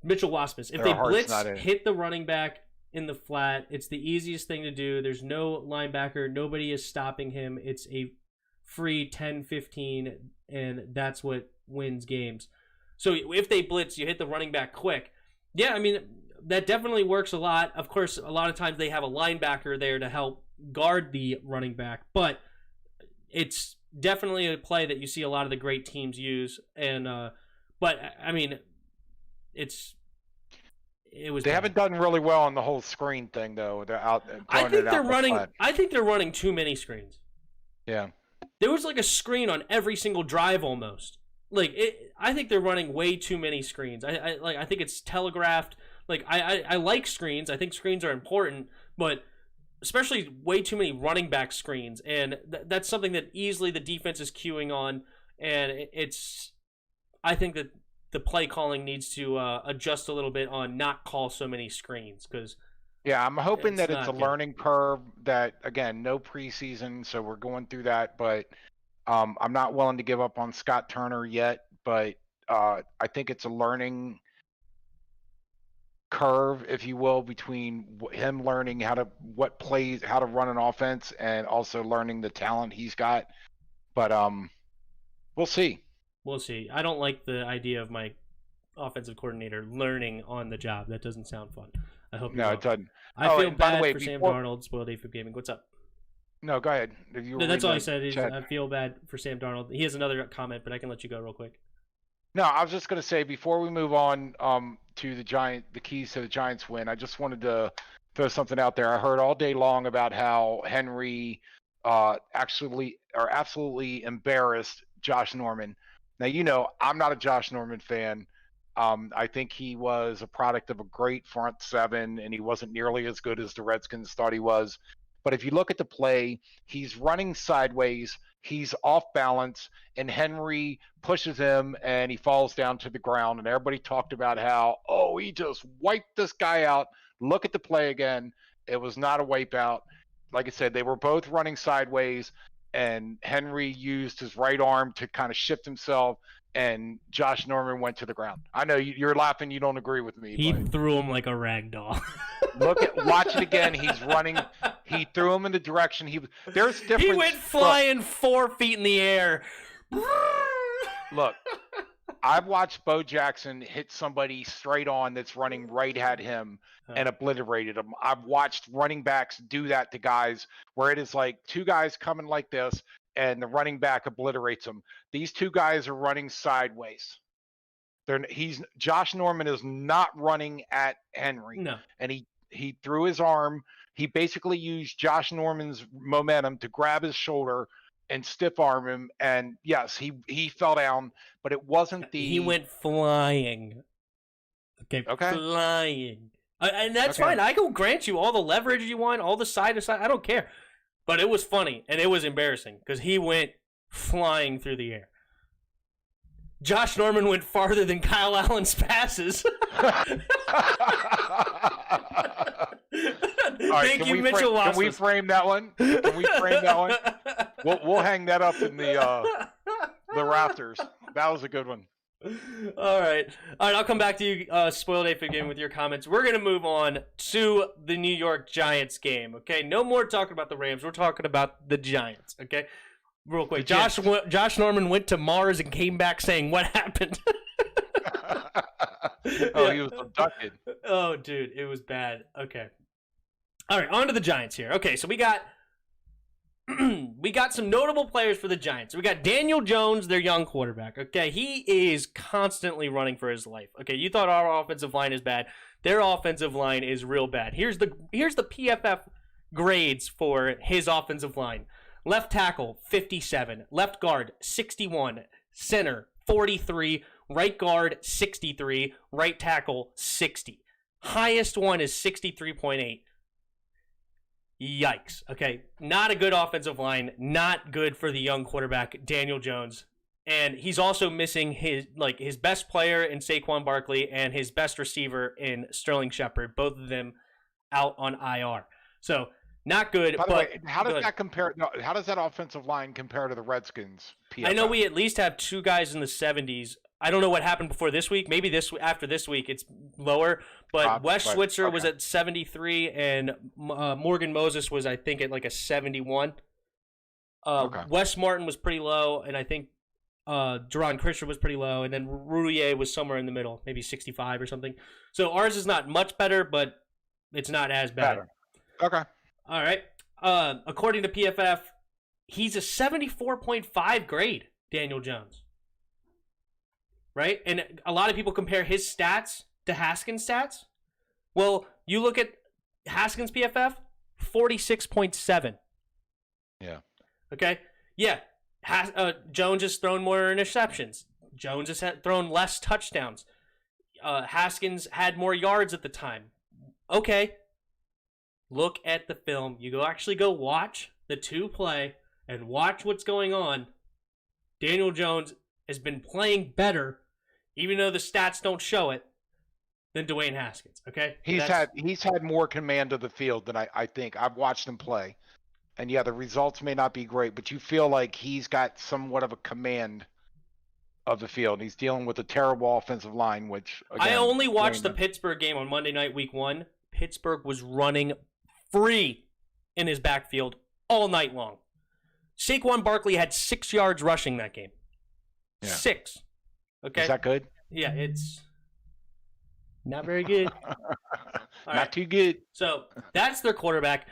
Mitchell Waspis. If Their they heart's blitz, not in it. hit the running back in the flat. It's the easiest thing to do. There's no linebacker. Nobody is stopping him. It's a free 10-15, and that's what wins games. So if they blitz, you hit the running back quick. Yeah, I mean, that definitely works a lot. Of course, a lot of times they have a linebacker there to help guard the running back, but it's definitely a play that you see a lot of the great teams use. And but I mean, it was They bad. haven't done really well on the whole screen thing, though. They're out. I throwing think it out they're in the running. flat. I think they're running too many screens. Yeah. There was like a screen on every single drive almost. Like I think they're running way too many screens. I think it's telegraphed. Like I like screens. I think screens are important, but especially way too many running back screens, and that's something that easily the defense is queuing on, and it's. I think that the play calling needs to adjust a little bit on not call so many screens because Yeah, I'm hoping it's that it's a not good. learning curve that, again, no preseason, so we're going through that. But I'm not willing to give up on Scott Turner yet. But I think it's a learning curve, if you will, between him learning how to how to run an offense, and also learning the talent he's got. But we'll see. We'll see. I don't like the idea of my offensive coordinator learning on the job. That doesn't sound fun. I hope you're No, wrong. it doesn't. I Oh, feel and by the bad way, for Sam before Darnold, spoiled AFib Gaming. What's up? no, go ahead. If you were No, that's all reading I said. the Is chat. I feel bad for Sam Darnold. He has another comment, but I can let you go real quick. No, I was just going to say before we move on to the keys to the Giants win, I just wanted to throw something out there. I heard all day long about how Henry absolutely embarrassed Josh Norman. Now, you know, I'm not a Josh Norman fan. I think he was a product of a great front seven, and he wasn't nearly as good as the Redskins thought he was. But if you look at the play, he's running sideways, he's off balance, and Henry pushes him, and he falls down to the ground. And everybody talked about how, oh, he just wiped this guy out. Look at the play again. It was not a wipeout. Like I said, they were both running sideways, and Henry used his right arm to kind of shift himself, and Josh Norman went to the ground. I know you're laughing. You don't agree with me. He but threw him like a rag doll. watch it again. He's running. He threw him in the direction there's difference. He went flying 4 feet in the air. Look, I've watched Bo Jackson hit somebody straight on that's running right at him and obliterated him. I've watched running backs do that to guys where it is like two guys coming like this and the running back obliterates them. These two guys are running sideways. Josh Norman is not running at Henry. No. And he threw his arm. He basically used Josh Norman's momentum to grab his shoulder and stiff arm him. And yes, he fell down, but it wasn't the. He went flying. Okay. Flying. And that's fine. I can grant you all the leverage you want, all the side to side. I don't care. But it was funny and it was embarrassing because he went flying through the air. Josh Norman went farther than Kyle Allen's passes. right, Thank you, Mitchell Wassler. Can we frame that one? Can we frame that one? We'll hang that up in the rafters. That was a good one. All right. I'll come back to you, Spoiled Ape again with your comments. We're gonna move on to the New York Giants game. Okay, no more talking about the Rams. We're talking about the Giants. Okay, real quick. Josh Norman went to Mars and came back saying, "What happened?" Oh, he was abducted. Oh, dude, it was bad. Okay. All right, on to the Giants here. Okay, so we got some notable players for the Giants. We got Daniel Jones, their young quarterback. Okay, he is constantly running for his life. Okay, you thought our offensive line is bad. Their offensive line is real bad. Here's the PFF grades for his offensive line. Left tackle, 57. Left guard, 61. Center, 43. Right guard, 63. Right tackle, 60. Highest one is 63.8. Yikes. Okay, not a good offensive line. Not good for the young quarterback, Daniel Jones. And he's also missing his best player in Saquon Barkley and his best receiver in Sterling Shepard. Both of them out on IR. So not good. By the way, how does that compare? No, how does that offensive line compare to the Redskins? PFF? I know we at least have two guys in the 70s. I don't know what happened before this week. Maybe after this week it's lower. But Wes Schweitzer was at 73, and Morgan Moses was, I think, at like a 71. Wes Martin was pretty low, and I think Jaron Christian was pretty low, and then Roulier was somewhere in the middle, maybe 65 or something. So ours is not much better, but it's not as bad. Okay. All right. According to PFF, he's a 74.5 grade, Daniel Jones. Right? And a lot of people compare his stats to Haskins' stats. Well, you look at Haskins' PFF, 46.7. Yeah. Okay? Yeah. Jones has thrown more interceptions. Jones has thrown less touchdowns. Haskins had more yards at the time. Okay. Look at the film. You actually go watch the two play and watch what's going on. Daniel Jones has been playing better, even though the stats don't show it, than Dwayne Haskins. Okay, he's had more command of the field than I think. I've watched him play, and yeah, the results may not be great, but you feel like he's got somewhat of a command of the field. He's dealing with a terrible offensive line, which again, I only watched the Pittsburgh game on Monday night, Week 1. Pittsburgh was running free in his backfield all night long. Saquon Barkley had 6 yards rushing that game. Yeah. 6. Okay. Is that good? Yeah, it's not very good. Not too good. So that's their quarterback.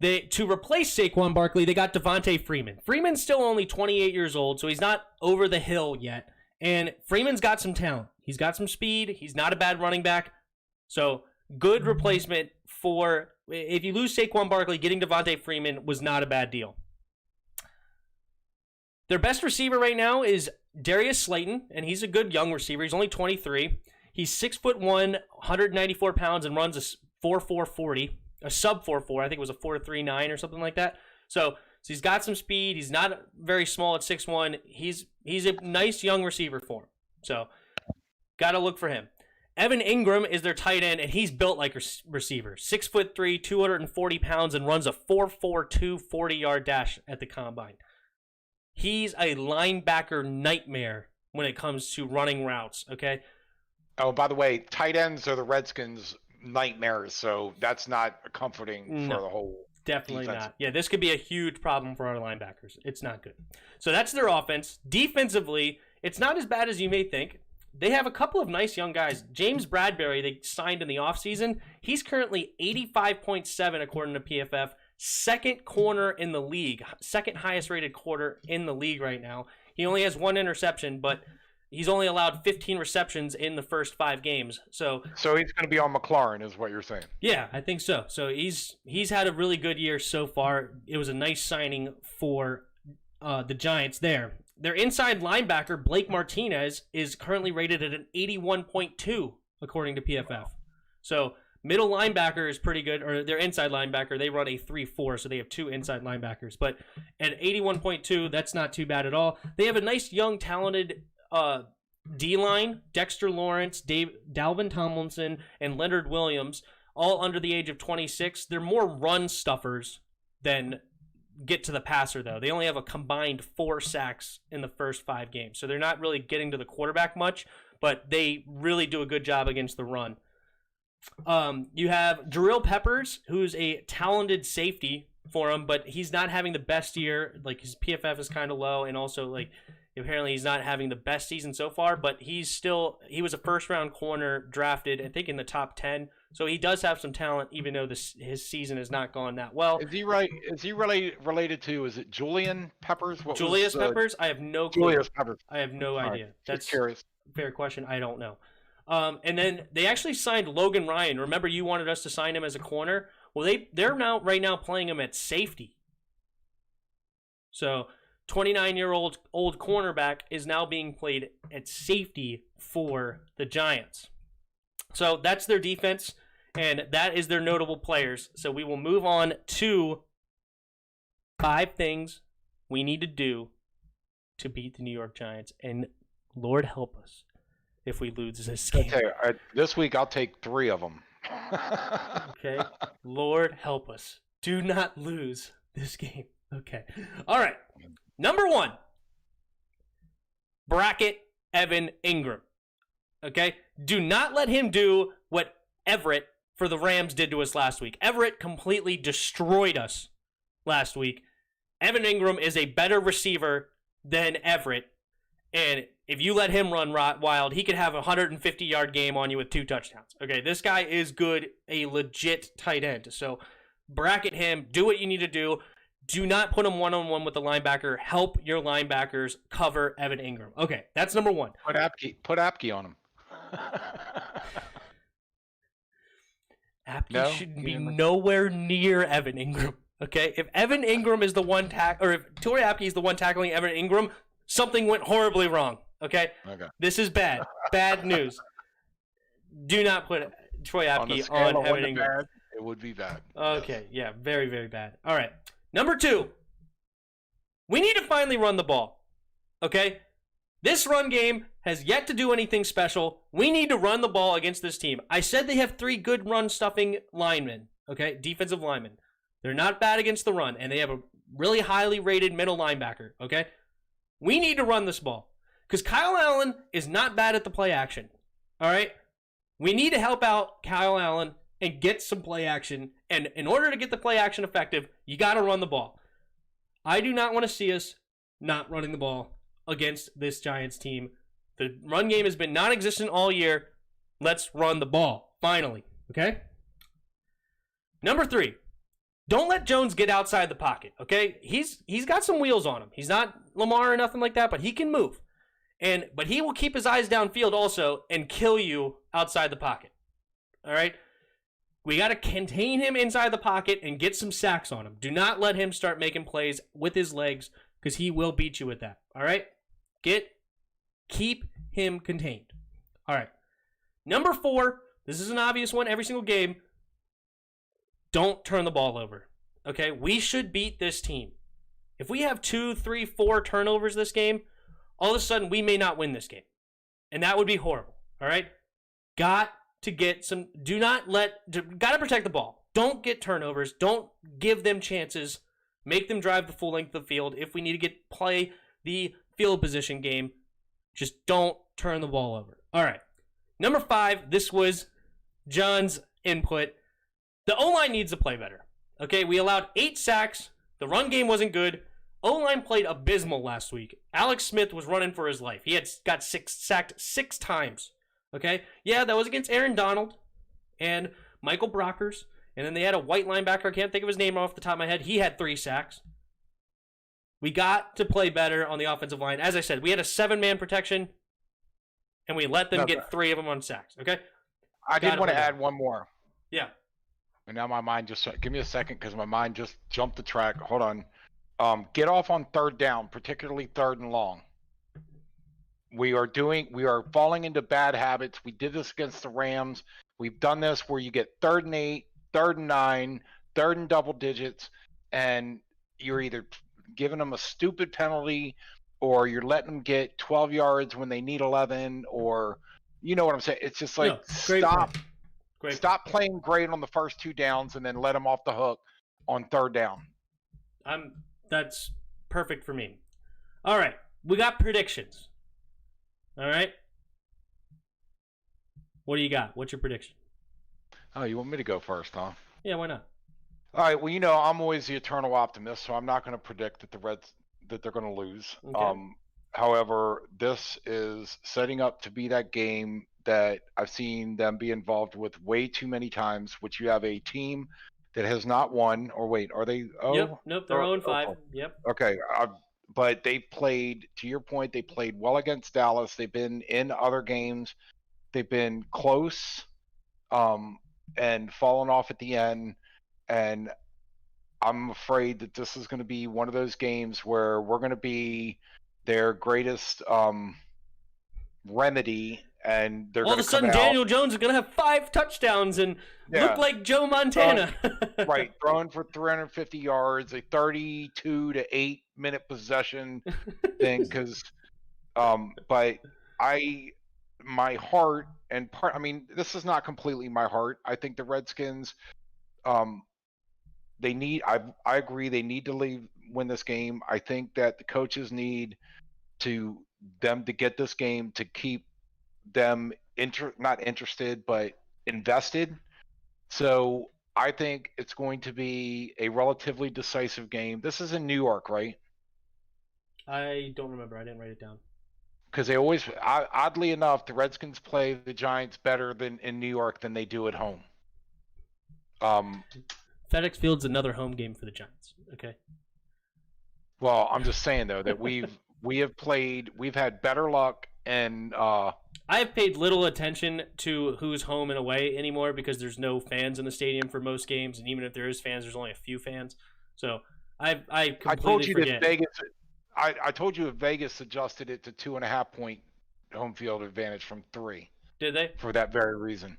To replace Saquon Barkley, they got Devontae Freeman. Freeman's still only 28 years old, so he's not over the hill yet. And Freeman's got some talent. He's got some speed. He's not a bad running back. So good replacement for, if you lose Saquon Barkley, getting Devontae Freeman was not a bad deal. Their best receiver right now is Darius Slayton, and he's a good young receiver. He's only 23. He's 6'1", 194 pounds, and runs a 4.4 40, a sub 4.4. I think it was a 4.39 or something like that. So he's got some speed. He's not very small at 6'1". He's a nice young receiver for him. So got to look for him. Evan Ingram is their tight end, and he's built like a receiver. 6'3", 240 pounds, and runs a 4.42 40-yard dash at the combine. He's a linebacker nightmare when it comes to running routes, okay? Oh, by the way, tight ends are the Redskins' nightmares, so that's not comforting for the whole definitely defense. Not. Yeah, this could be a huge problem for our linebackers. It's not good. So that's their offense. Defensively, it's not as bad as you may think. They have a couple of nice young guys. James Bradbury, they signed in the offseason. He's currently 85.7 according to PFF. Second corner in the league. Second highest rated quarter in the league right now. He only has 1 interception, but he's only allowed 15 receptions in the first 5 games. So he's going to be on McLaurin, is what you're saying? Yeah, I think so. So he's had a really good year so far. It was a nice signing for the Giants there. Their inside linebacker, Blake Martinez, is currently rated at an 81.2 according to PFF. So middle linebacker is pretty good, or their inside linebacker, they run a 3-4, so they have 2 inside linebackers. But at 81.2, that's not too bad at all. They have a nice, young, talented D-line, Dexter Lawrence, Dalvin Tomlinson, and Leonard Williams. all under the age of 26. They're more run stuffers than get to the passer, though. They only have a combined 4 sacks in the first 5 games. So they're not really getting to the quarterback much, but they really do a good job against the run. You have Jarrell Peppers, who's a talented safety for him, but he's not having the best year. Like, his PFF is kind of low, and also, like, apparently he's not having the best season so far, but he was a first-round corner drafted, I think, in the top 10. So he does have some talent, even though his season has not gone that well. Is he right? Is he really related to? Is it Julian Peppers? Julius Peppers? I have no clue. Julius Peppers. I have no idea. Right. That's curious. a fair question. I don't know. And then they actually signed Logan Ryan. Remember, you wanted us to sign him as a corner? Well, they're right now playing him at safety. So 29-year-old old cornerback is now being played at safety for the Giants. So that's their defense, and that is their notable players. So we will move on to 5 things we need to do to beat the New York Giants. And Lord help us if we lose this game. Okay, this week I'll take 3 of them. Okay, Lord help us. Do not lose this game. Okay. All right. Number 1, bracket Evan Ingram. Okay? Do not let him do what Everett for the Rams did to us last week. Everett completely destroyed us last week. Evan Ingram is a better receiver than Everett, and if you let him run wild, he could have a 150-yard game on you with 2 touchdowns. Okay, this guy is good, a legit tight end. So bracket him, do what you need to do. Do not put him one-on-one with the linebacker. Help your linebackers cover Evan Ingram. Okay, that's number 1. Put Apke on him. Apke should be nowhere near Evan Ingram. Okay, if Evan Ingram is the one or if Torrey Apke is the one tackling Evan Ingram, something went horribly wrong. Okay, this is bad. Bad news. Do not put Troy Apke on Evan Ingram. Bad, it would be bad. Okay, yeah, very, very bad. All right. Number 2, we need to finally run the ball, okay? This run game has yet to do anything special. We need to run the ball against this team. I said they have 3 good run-stuffing linemen, okay, defensive linemen. They're not bad against the run, and they have a really highly rated middle linebacker, okay? We need to run this ball because Kyle Allen is not bad at the play action, all right? We need to help out Kyle Allen and get some play action. And in order to get the play action effective, you got to run the ball. I do not want to see us not running the ball against this Giants team. The run game has been non-existent all year. Let's run the ball, finally. Okay? Number 3, don't let Jones get outside the pocket, okay? He's got some wheels on him. He's not Lamar or nothing like that, but he can move. But he will keep his eyes downfield also and kill you outside the pocket. All right? We got to contain him inside the pocket and get some sacks on him. Do not let him start making plays with his legs because he will beat you with that. All right? Keep him contained. All right. Number 4, this is an obvious one every single game. Don't turn the ball over. Okay? We should beat this team. If we have 2, 3, 4 turnovers this game, all of a sudden we may not win this game. And that would be horrible. All right? Got to get some, gotta protect the ball. Don't get turnovers. Don't give them chances. Make them drive the full length of the field. If we need to play the field position game, just don't turn the ball over. All right. Number 5, this was John's input. The O-line needs to play better. Okay, we allowed 8 sacks. The run game wasn't good. O-line played abysmal last week. Alex Smith was running for his life. He got sacked 6 times. Okay? Yeah, that was against Aaron Donald and Michael Brockers. And then they had a white linebacker. I can't think of his name off the top of my head. He had 3 sacks. We got to play better on the offensive line. As I said, we had a 7-man protection, and we let them get 3 of them on sacks. Okay? I did want to add one more. Yeah. And now my mind just... Give me a second because my mind just jumped the track. Hold on. Get off on 3rd down, particularly 3rd and long. We are falling into bad habits. We did this against the Rams. We've done this where you get 3rd and 8, 3rd and 9, 3rd and double digits, and you're either giving them a stupid penalty or you're letting them get 12 yards when they need 11, or you know what I'm saying. It's just like, stop. Great. Stop playing great on the first 2 downs and then let them off the hook on 3rd down. That's perfect for me. All right, we got predictions. All right. What do you got? What's your prediction? Oh, you want me to go first, huh? Yeah, why not? All right. Well, I'm always the eternal optimist, so I'm not going to predict that they're going to lose. Okay. However, this is setting up to be that game that I've seen them be involved with way too many times, which you have a team that has not won. Or wait, are they? Oh, Yep. Nope. They're 0-5. Yep. Okay. But they played, to your point, they played well against Dallas. They've been in other games. They've been close, and fallen off at the end. And I'm afraid that this is going to be one of those games where we're going to be their greatest remedy, and they're All going of to a come sudden, out. Daniel Jones is going to have 5 touchdowns and look like Joe Montana. Right, throwing for 350 yards, a 32 to 8 minute possession thing. Because, but my heart and part. I mean, this is not completely my heart. I think the Redskins, they need. I agree. They need to win this game. I think that the coaches need them to get this game to keep them not interested but invested. So I think it's going to be a relatively decisive game. This is in New York, right? I don't remember. I didn't write it down. Because they always, oddly enough, the Redskins play the Giants better than in New York than they do at home. FedEx Field's another home game for the Giants. Okay. Well, I'm just saying though that we've had better luck, and I have paid little attention to who's home and away anymore because there's no fans in the stadium for most games, and even if there is fans, there's only a few fans. So I completely forget. That Vegas. I told you if Vegas adjusted it to 2.5 point home field advantage from 3. Did they? For that very reason.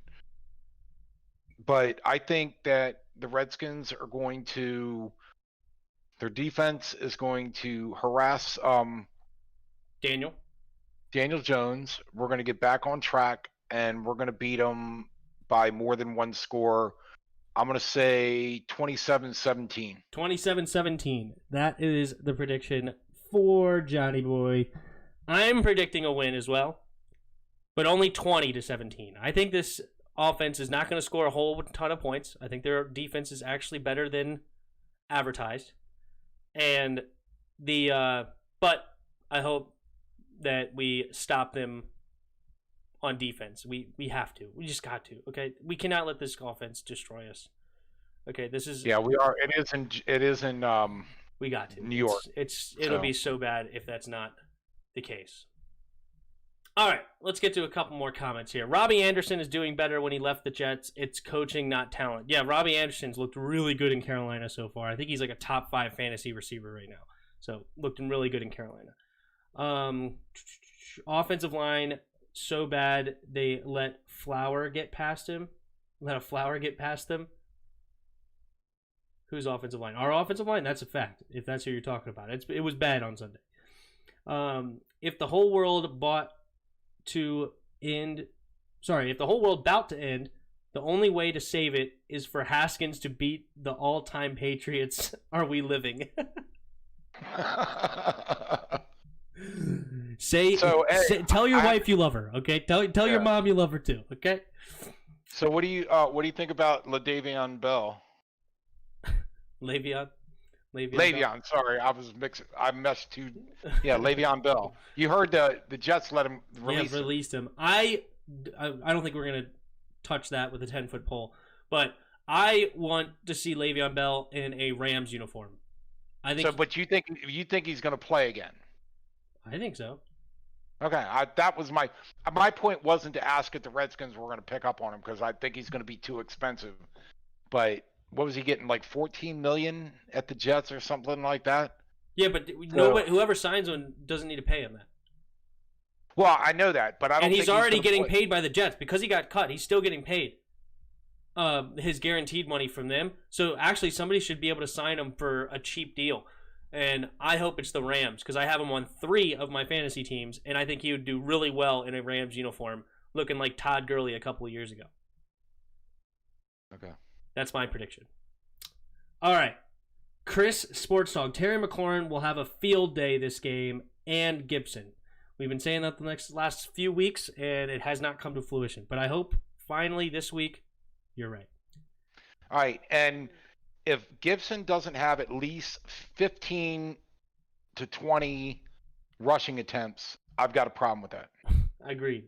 But I think that the Redskins are going to. Their defense is going to harass Daniel Jones. We're going to get back on track, and we're going to beat them by more than one score. I'm going to say 27-17. 27-17. That is the prediction for Johnny Boy. I'm predicting a win as well, but only 20-17. I think this offense is not going to score a whole ton of points. I think their defense is actually better than advertised. And but I hope that we stop them on defense. We have to. We just got to. Okay, we cannot let this offense destroy us. Okay, this is. Yeah, we are. It is in. We got to. New York. It'll be so bad if that's not the case. All right, let's get to a couple more comments here. Robbie Anderson is doing better when he left the Jets. It's coaching, not talent. Yeah, Robbie Anderson's looked really good in Carolina so far. I think he's like a top 5 fantasy receiver right now. So, looking really good in Carolina. Offensive line, so bad they let Flower get past him. Let a Flower get past them. Whose offensive line? Our offensive line? That's a fact, if that's who you're talking about. It was bad on Sunday. If the whole world about to end, the only way to save it is for Haskins to beat the all-time Patriots. Are we living? Tell your wife you love her, okay? Tell your mom you love her too, okay? So what do you think about LaDavion Bell? Le'Veon, sorry, I messed too. Yeah, Le'Veon Bell. You heard the Jets let him release. Yeah, released him. I don't think we're gonna touch that with a 10-foot pole, but I want to see Le'Veon Bell in a Rams uniform. I think. So, but you think he's gonna play again? I think so. Okay, that was my point. Wasn't to ask if the Redskins were gonna pick up on him because I think he's gonna be too expensive, but. What was he getting, like $14 million at the Jets or something like that? Yeah, but whoever signs him doesn't need to pay him that. Well, I know that, but I don't. And he's already getting paid by the Jets because he got cut. He's still getting paid his guaranteed money from them. So actually, somebody should be able to sign him for a cheap deal. And I hope it's the Rams because I have him on 3 of my fantasy teams, and I think he would do really well in a Rams uniform, looking like Todd Gurley a couple of years ago. Okay. That's my prediction. All right. Chris Sports Dog. Terry McLaurin will have a field day this game, and Gibson. We've been saying that the last few weeks, and it has not come to fruition. But I hope finally this week you're right. All right. And if Gibson doesn't have at least 15 to 20 rushing attempts, I've got a problem with that. Agreed.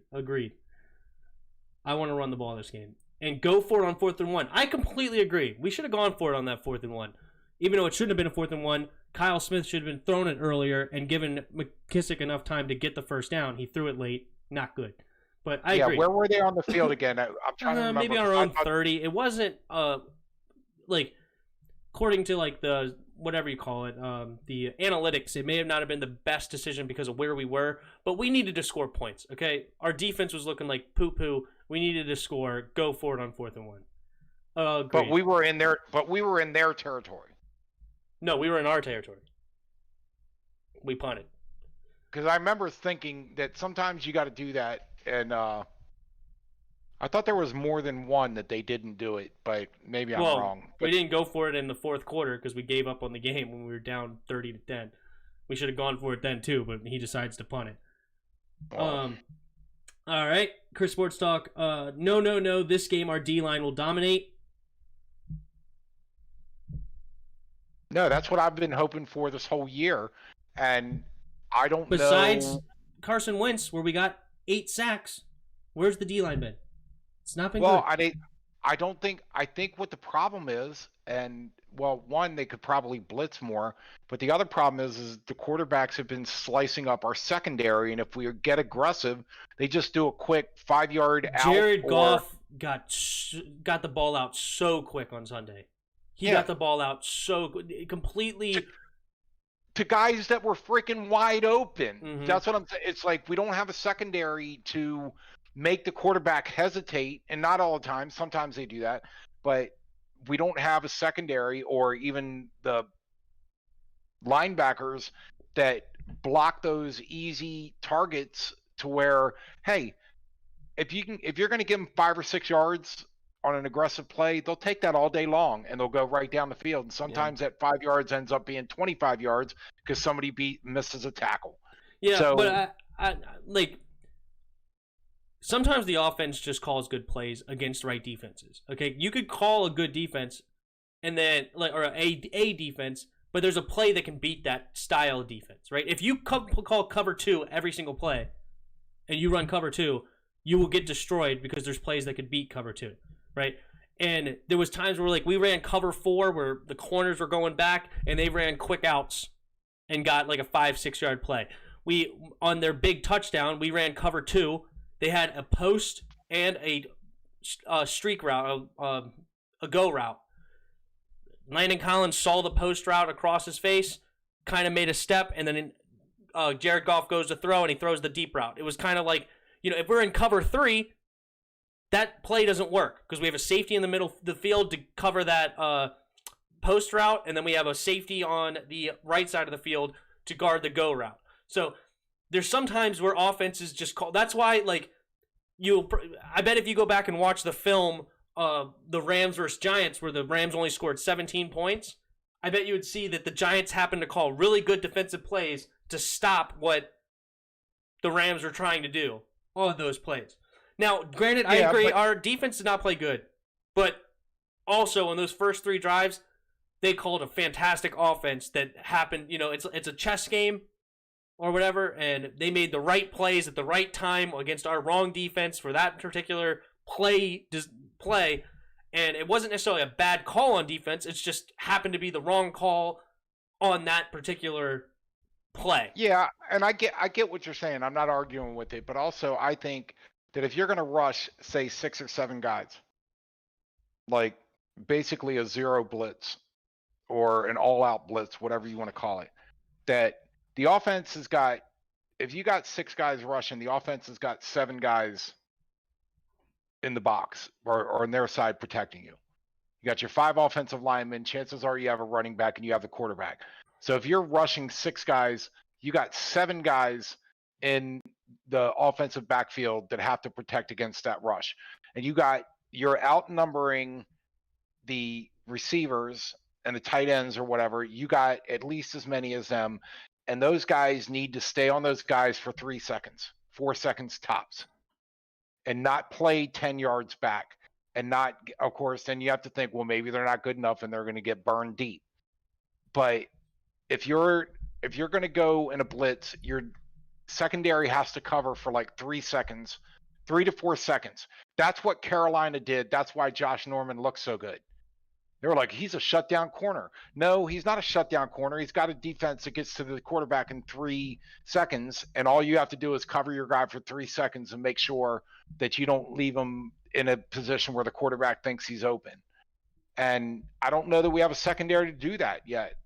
I want to run the ball this game. And go for it on 4th and 1. I completely agree. We should have gone for it on that 4th and 1. Even though it shouldn't have been a 4th and 1, Kyle Smith should have been thrown it earlier and given McKissick enough time to get the first down. He threw it late. Not good. But I agree. Where were they on the field again? I'm trying to remember. Maybe on our own 30. It wasn't according to the whatever you call it, the analytics, it may have not have been the best decision because of where we were, but we needed to score points. Okay, our defense was looking like poo poo. We needed to score. Go for it on 4th and 1. But we were in their territory. No, we were in our territory. We punted. Because I remember thinking that sometimes you got to do that, and I thought there was more than one that they didn't do it, but maybe I'm wrong. We didn't go for it in the 4th quarter because we gave up on the game when we were down 30-10. We should have gone for it then too, but he decides to punt it. All right, Chris Sports Talk. No. This game, our D-line will dominate. No, that's what I've been hoping for this whole year, and I don't know. Besides Carson Wentz, where we got 8 sacks, where's the D-line been? It's not been good. Well, I don't think. I think what the problem is, and one, they could probably blitz more, but the other problem is the quarterbacks have been slicing up our secondary, and if we get aggressive, they just do a quick 5-yard out. Jared Goff got the ball out so quick on Sunday. He got the ball out so completely to guys that were freaking wide open. Mm-hmm. That's what I'm saying. It's like we don't have a secondary to make the quarterback hesitate, and not all the time. Sometimes they do that, but we don't have a secondary or even the linebackers that block those easy targets to where, hey, if you're going to give them 5 or 6 yards on an aggressive play, they'll take that all day long and they'll go right down the field. And sometimes that 5 yards ends up being 25 yards because somebody misses a tackle. Yeah, so, but I sometimes the offense just calls good plays against right defenses. Okay, you could call a good defense and then or a defense, but there's a play that can beat that style of defense, right? If you call cover 2 every single play and you run cover 2, you will get destroyed because there's plays that could beat cover 2, right? And there was times where we ran cover 4 where the corners were going back and they ran quick outs and got a 5-6 yard play. We on their big touchdown, we ran cover 2. They had a post and a streak route, a go route. Landon Collins saw the post route across his face, kind of made a step, and then Jared Goff goes to throw, and he throws the deep route. It was kind of like, if we're in cover 3, that play doesn't work because we have a safety in the middle of the field to cover that post route, and then we have a safety on the right side of the field to guard the go route. So there's sometimes where offenses just call. That's why, I bet if you go back and watch the film, the Rams versus Giants, where the Rams only scored 17 points, I bet you would see that the Giants happened to call really good defensive plays to stop what the Rams were trying to do on those plays. Now, granted, I agree, our defense did not play good, but also in those first 3 drives, they called a fantastic offense that happened. It's a chess game or whatever, and they made the right plays at the right time against our wrong defense for that particular play, and it wasn't necessarily a bad call on defense. It just happened to be the wrong call on that particular play. Yeah, and I get what you're saying. I'm not arguing with it, but also I think that if you're going to rush, say, 6 or 7 guys, basically a zero blitz or an all-out blitz, whatever you want to call it, that the offense has got, if you got 6 guys rushing, the offense has got 7 guys in the box or on their side protecting you. You got your 5 offensive linemen. Chances are you have a running back and you have the quarterback. So if you're rushing 6 guys, you got 7 guys in the offensive backfield that have to protect against that rush. And you're outnumbering the receivers and the tight ends or whatever, you got at least as many as them. And those guys need to stay on those guys for 3 seconds, 4 seconds tops, and not play 10 yards back. And not, of course, then you have to think, well, maybe they're not good enough and they're going to get burned deep. But if you're going to go in a blitz, your secondary has to cover for like 3 seconds, 3 to 4 seconds. That's what Carolina did. That's why Josh Norman looks so good. They were like, he's a shutdown corner. No, he's not a shutdown corner. He's got a defense that gets to the quarterback in 3 seconds, and all you have to do is cover your guy for 3 seconds and make sure that you don't leave him in a position where the quarterback thinks he's open. And I don't know that we have a secondary to do that yet.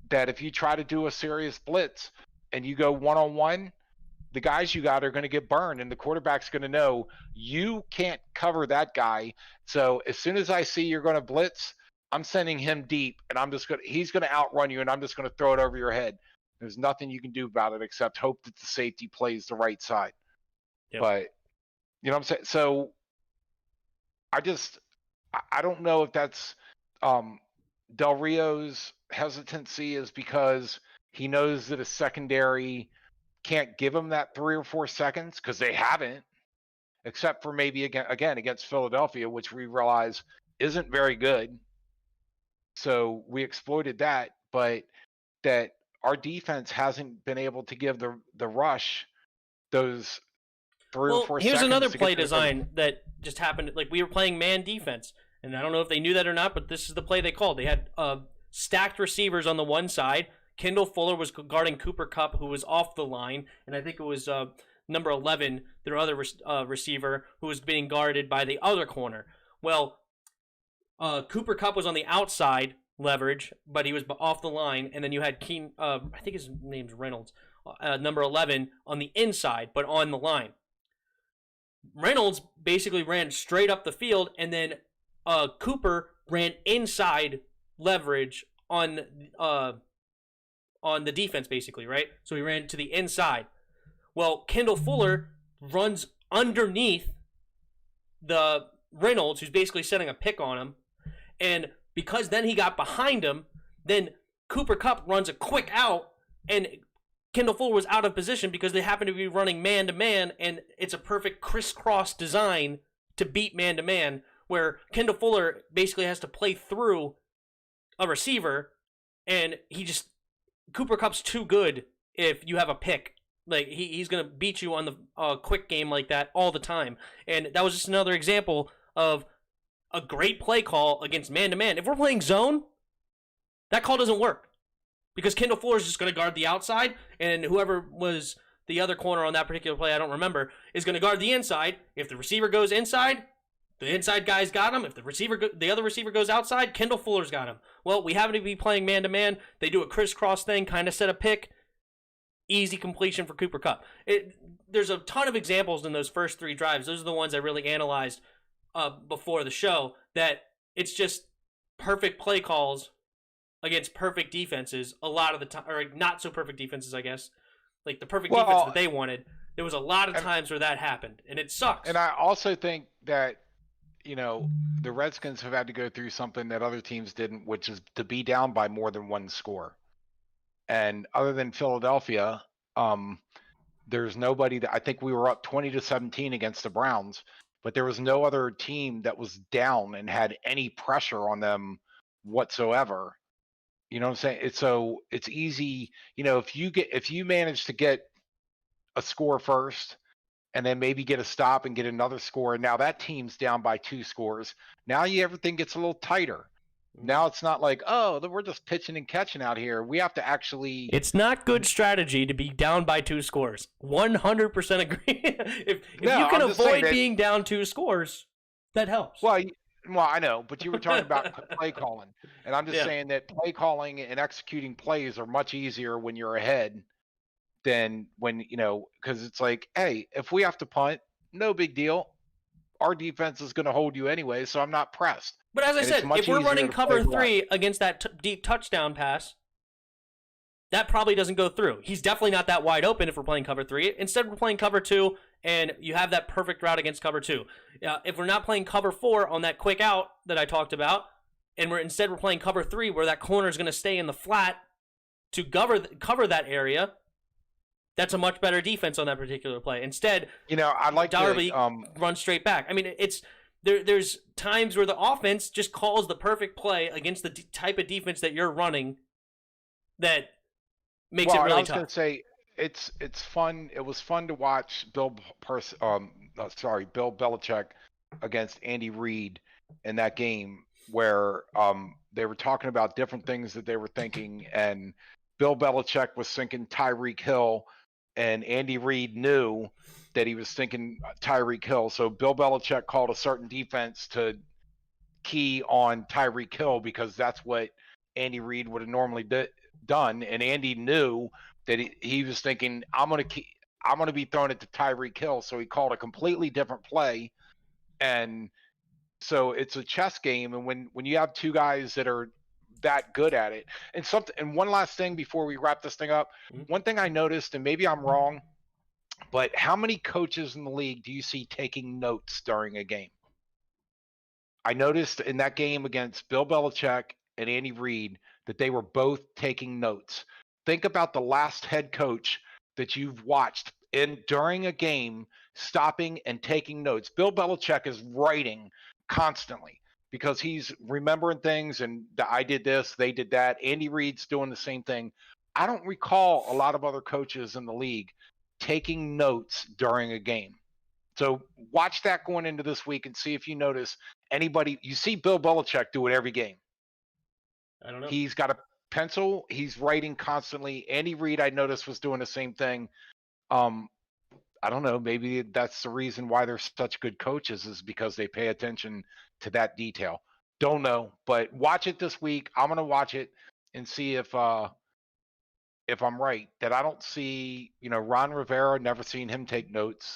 That if you try to do a serious blitz and you go one-on-one, the guys you got are going to get burned, and the quarterback's going to know you can't cover that guy. So as soon as I see you're going to blitz, I'm sending him deep, and he's going to outrun you, and I'm just going to throw it over your head. There's nothing you can do about it except hope that the safety plays the right side. Yep. But you know what I'm saying? So I don't know if that's Del Rio's hesitancy is because he knows that a secondary can't give him that 3 or 4 seconds, because they haven't, except for maybe again against Philadelphia, which we realize isn't very good. So we exploited that, but that our defense hasn't been able to give the rush those 3 or 4 seconds. Here's another play design that just happened. Like, we were playing man defense, and I don't know if they knew that or not, but this is the play they called. They had stacked receivers on the one side. Kendall Fuller was guarding Cooper Kupp, who was off the line, and I think it was number 11, their other receiver, who was being guarded by the other corner. Well, Cooper Kupp was on the outside leverage, but he was off the line, and then you had I think his name's Reynolds, number 11, on the inside, but on the line. Reynolds basically ran straight up the field, and then Cooper ran inside leverage on the defense, basically, right? So he ran to the inside. Well, Kendall Fuller runs underneath the Reynolds, who's basically setting a pick on him. And because then he got behind him, then Cooper Kupp runs a quick out, and Kendall Fuller was out of position because they happen to be running man-to-man, and it's a perfect crisscross design to beat man-to-man, where Kendall Fuller basically has to play through a receiver, and Cooper Kupp's too good if you have a pick. Like, he's going to beat you on the quick game like that all the time. And that was just another example of a great play call against man-to-man. If we're playing zone, that call doesn't work, because Kendall Fuller is just going to guard the outside, and whoever was the other corner on that particular play, I don't remember, is going to guard the inside. If the receiver goes inside, the inside guy's got him. If the other receiver goes outside, Kendall Fuller's got him. Well, we happen to be playing man-to-man. They do a crisscross thing, kind of set a pick. Easy completion for Cooper Kupp. There's a ton of examples in those first 3 drives. Those are the ones I really analyzed before the show, that it's just perfect play calls against perfect defenses a lot of the time, or not so perfect defenses, I guess. Like the perfect defense that they wanted. There was a lot of times where that happened, and it sucks. And I also think that, the Redskins have had to go through something that other teams didn't, which is to be down by more than 1 score. And other than Philadelphia, there's nobody I think we were up 20-17 against the Browns, but there was no other team that was down and had any pressure on them whatsoever. You know what I'm saying? It's easy, if you manage to get a score first, and then maybe get a stop and get another score, and now that team's down by 2 scores. Now everything gets a little tighter. Now it's not like, we're just pitching and catching out here. We have to actually... It's not good strategy to be down by 2 scores. 100% agree. if you can avoid being down 2 scores, that helps. Well, I know, but you were talking about play calling. And I'm just saying that play calling and executing plays are much easier when you're ahead than when, because it's like, hey, if we have to punt, no big deal. Our defense is going to hold you anyway, so I'm not pressed. But as I said, if we're running cover 3 against that deep touchdown pass, that probably doesn't go through. He's definitely not that wide open if we're playing cover 3. Instead, we're playing cover 2, and you have that perfect route against cover 2. If we're not playing cover 4 on that quick out that I talked about, and we're playing cover 3 where that corner is going to stay in the flat to cover that area, that's a much better defense on that particular play. Instead, I'd like Darby to run straight back. I mean, it's there's times where the offense just calls the perfect play against the type of defense that you're running that makes it really I was tough. going to say it's fun. It was fun to watch Bill Belichick against Andy Reid in that game where they were talking about different things that they were thinking, and Bill Belichick was thinking Tyreek Hill, and Andy Reid knew that he was thinking Tyreek Hill. So Bill Belichick called a certain defense to key on Tyreek Hill because that's what Andy Reid would have normally done. And Andy knew that he was thinking, I'm going to be throwing it to Tyreek Hill. So he called a completely different play. And so it's a chess game. And when you have two guys that are that good at it, and one last thing before we wrap this thing up, one thing I noticed, and maybe I'm wrong, but how many coaches in the league do you see taking notes during a game? I noticed in that game against Bill Belichick and Andy Reid that they were both taking notes. Think about the last head coach that you've watched during a game stopping and taking notes. Bill Belichick is writing constantly because he's remembering things, and I did this, they did that. Andy Reid's doing the same thing. I don't recall a lot of other coaches in the league taking notes during a game. So watch that going into this week and see if you notice anybody. You see Bill Belichick do it every game. I don't know. He's got a pencil. He's writing constantly. Andy Reid, I noticed, was doing the same thing. I don't know. Maybe that's the reason why they're such good coaches, is because they pay attention to that detail. Don't know, but watch it this week. I'm going to watch it and see if I'm right, that I don't see, Ron Rivera, never seen him take notes.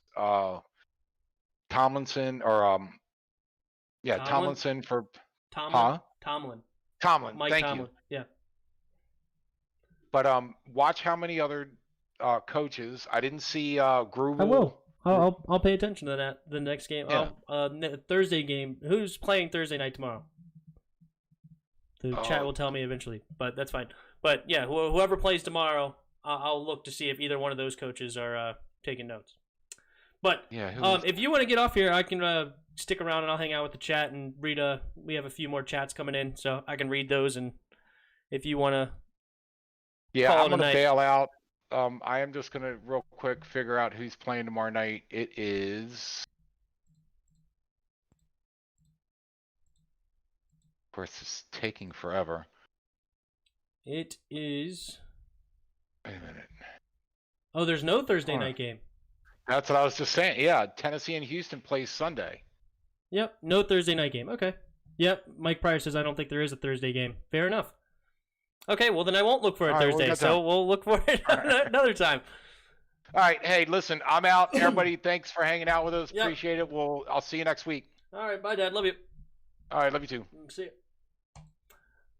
Tomlinson or Tomlinson for Tomlin. Mike Thank Tomlin. you. Yeah. But watch how many other coaches. I didn't see Grubel. I will. I'll pay attention to that the next game. Yeah. Thursday game. Who's playing Thursday night tomorrow? The chat will tell me eventually, but that's fine. But yeah, whoever plays tomorrow, I'll look to see if either one of those coaches are taking notes. But if you want to get off here, I can stick around and I'll hang out with the chat and read. We have a few more chats coming in, so I can read those. And if you want to, I'm going to bail out. I am just going to real quick figure out who's playing tomorrow night. It is, of course, it's taking forever. It is. Wait a minute. Oh, there's no Thursday night game. That's what I was just saying. Yeah, Tennessee and Houston plays Sunday. Yep, no Thursday night game. Okay. Yep, Mike Pryor says I don't think there is a Thursday game. Fair enough. Okay, well then I won't look for it Thursday, so we'll look for it another time. All right, hey, listen, I'm out. Everybody, thanks for hanging out with us. Yep. Appreciate it. I'll see you next week. All right, bye, Dad. Love you. All right, love you too. See you.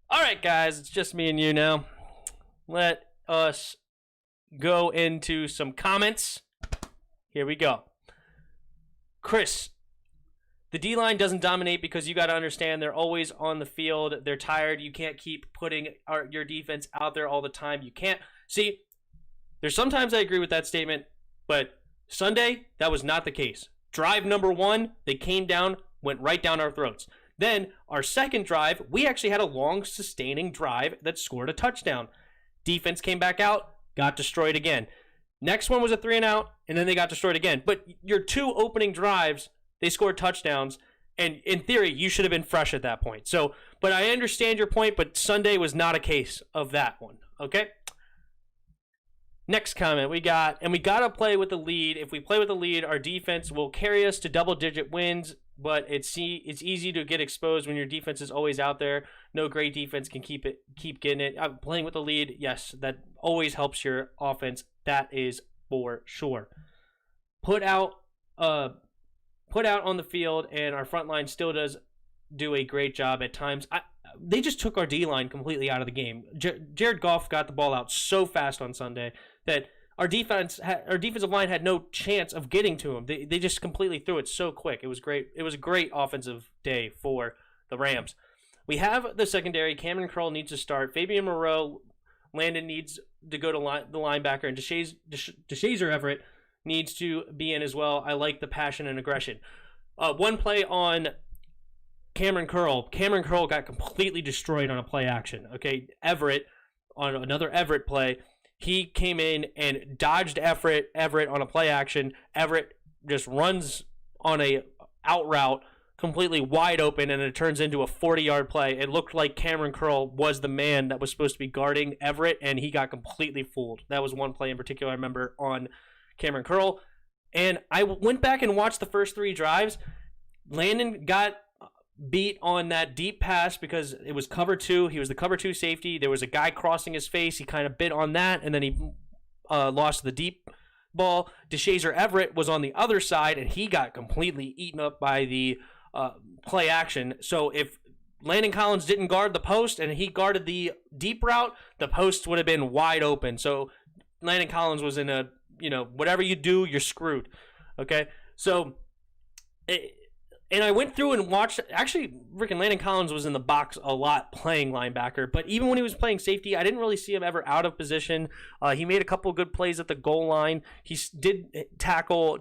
All right, guys, it's just me and you now. Let us go into some comments. Here we go. Chris, the D-line doesn't dominate because you got to understand they're always on the field. They're tired. You can't keep putting your defense out there all the time. You can't. See, there's sometimes I agree with that statement, but Sunday, that was not the case. Drive number 1, they came down, went right down our throats. Then our second drive, we actually had a long, sustaining drive that scored a touchdown. Defense came back out, got destroyed again. Next one was a 3-and-out, and then they got destroyed again. But your 2 opening drives, they scored touchdowns, and in theory, you should have been fresh at that point. So, but I understand your point, but Sunday was not a case of that one, okay? Next comment we got to play with the lead. If we play with the lead, our defense will carry us to double-digit wins, but it's easy to get exposed when your defense is always out there. No great defense can keep getting it. Playing with the lead, yes, that always helps your offense. That is for sure. Put out on the field, and our front line still does do a great job at times. They just took our D-line completely out of the game. Jared Goff got the ball out so fast on Sunday that our defensive line had no chance of getting to him. They just completely threw it so quick. It was great. It was a great offensive day for the Rams. we have the secondary. Cameron Curl needs to start. Fabian Moreau, Landon needs to go to the linebacker, and DeShazer Everett needs to be in as well. I like the passion and aggression. One play on Cameron Curl. Cameron Curl got completely destroyed on a play action. Okay, Everett, on another Everett play, he came in and dodged Everett on a play action. Everett just runs on a out route completely wide open, and it turns into a 40-yard play. It looked like Cameron Curl was the man that was supposed to be guarding Everett, and he got completely fooled. That was one play in particular I remember on Cameron Curl. And I went back and watched the first 3 drives. Landon got beat on that deep pass because it was cover 2. He was the cover 2 safety. There was a guy crossing his face. He kind of bit on that, and then he lost the deep ball. DeShazer Everett was on the other side, and he got completely eaten up by the play action. So if Landon Collins didn't guard the post and he guarded the deep route, the post would have been wide open. So Landon Collins was in a, whatever you do, you're screwed. Okay? So, and I went through and watched, actually, freaking Landon Collins was in the box a lot playing linebacker, but even when he was playing safety, I didn't really see him ever out of position. He made a couple of good plays at the goal line. He did tackle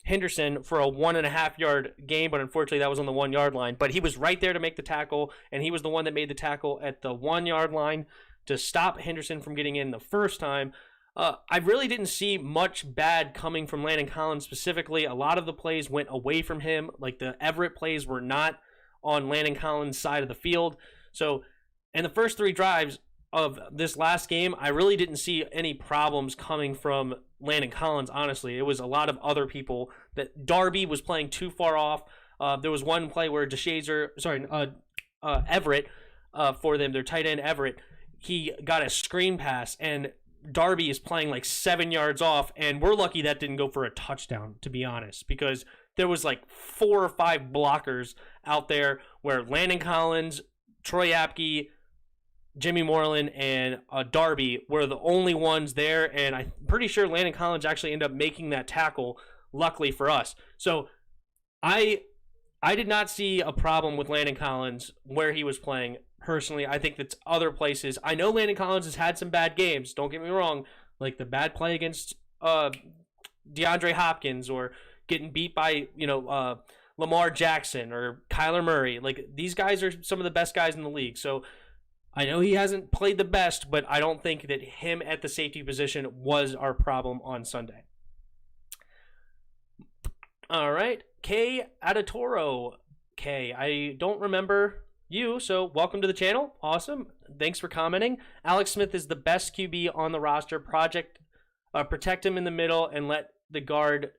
Henderson for a 1.5-yard gain, but unfortunately that was on the 1-yard line. But he was right there to make the tackle, and he was the one that made the tackle at the 1-yard line to stop Henderson from getting in the first time. I really didn't see much bad coming from Landon Collins specifically. A lot of the plays went away from him. Like the Everett plays were not on Landon Collins' side of the field. So in the first 3 drives of this last game, I really didn't see any problems coming from Landon Collins, honestly. It was a lot of other people. That Darby was playing too far off. There was one play where Everett, for them, their tight end Everett, he got a screen pass, and Darby is playing like 7 yards off, and we're lucky that didn't go for a touchdown, to be honest, because there was like 4 or 5 blockers out there where Landon Collins, Troy Apke, Jimmy Moreland, and Darby were the only ones there, and I'm pretty sure Landon Collins actually ended up making that tackle, luckily for us. So I did not see a problem with Landon Collins where he was playing. Personally, I think that's other places. I know Landon Collins has had some bad games. Don't get me wrong. Like the bad play against DeAndre Hopkins, or getting beat by, Lamar Jackson or Kyler Murray. Like, these guys are some of the best guys in the league. So I know he hasn't played the best, but I don't think that him at the safety position was our problem on Sunday. All right. K Adatoro. K, I don't remember you, so welcome to the channel. Awesome. Thanks for commenting. Alex Smith is the best QB on the roster. Protect him in the middle and let the guard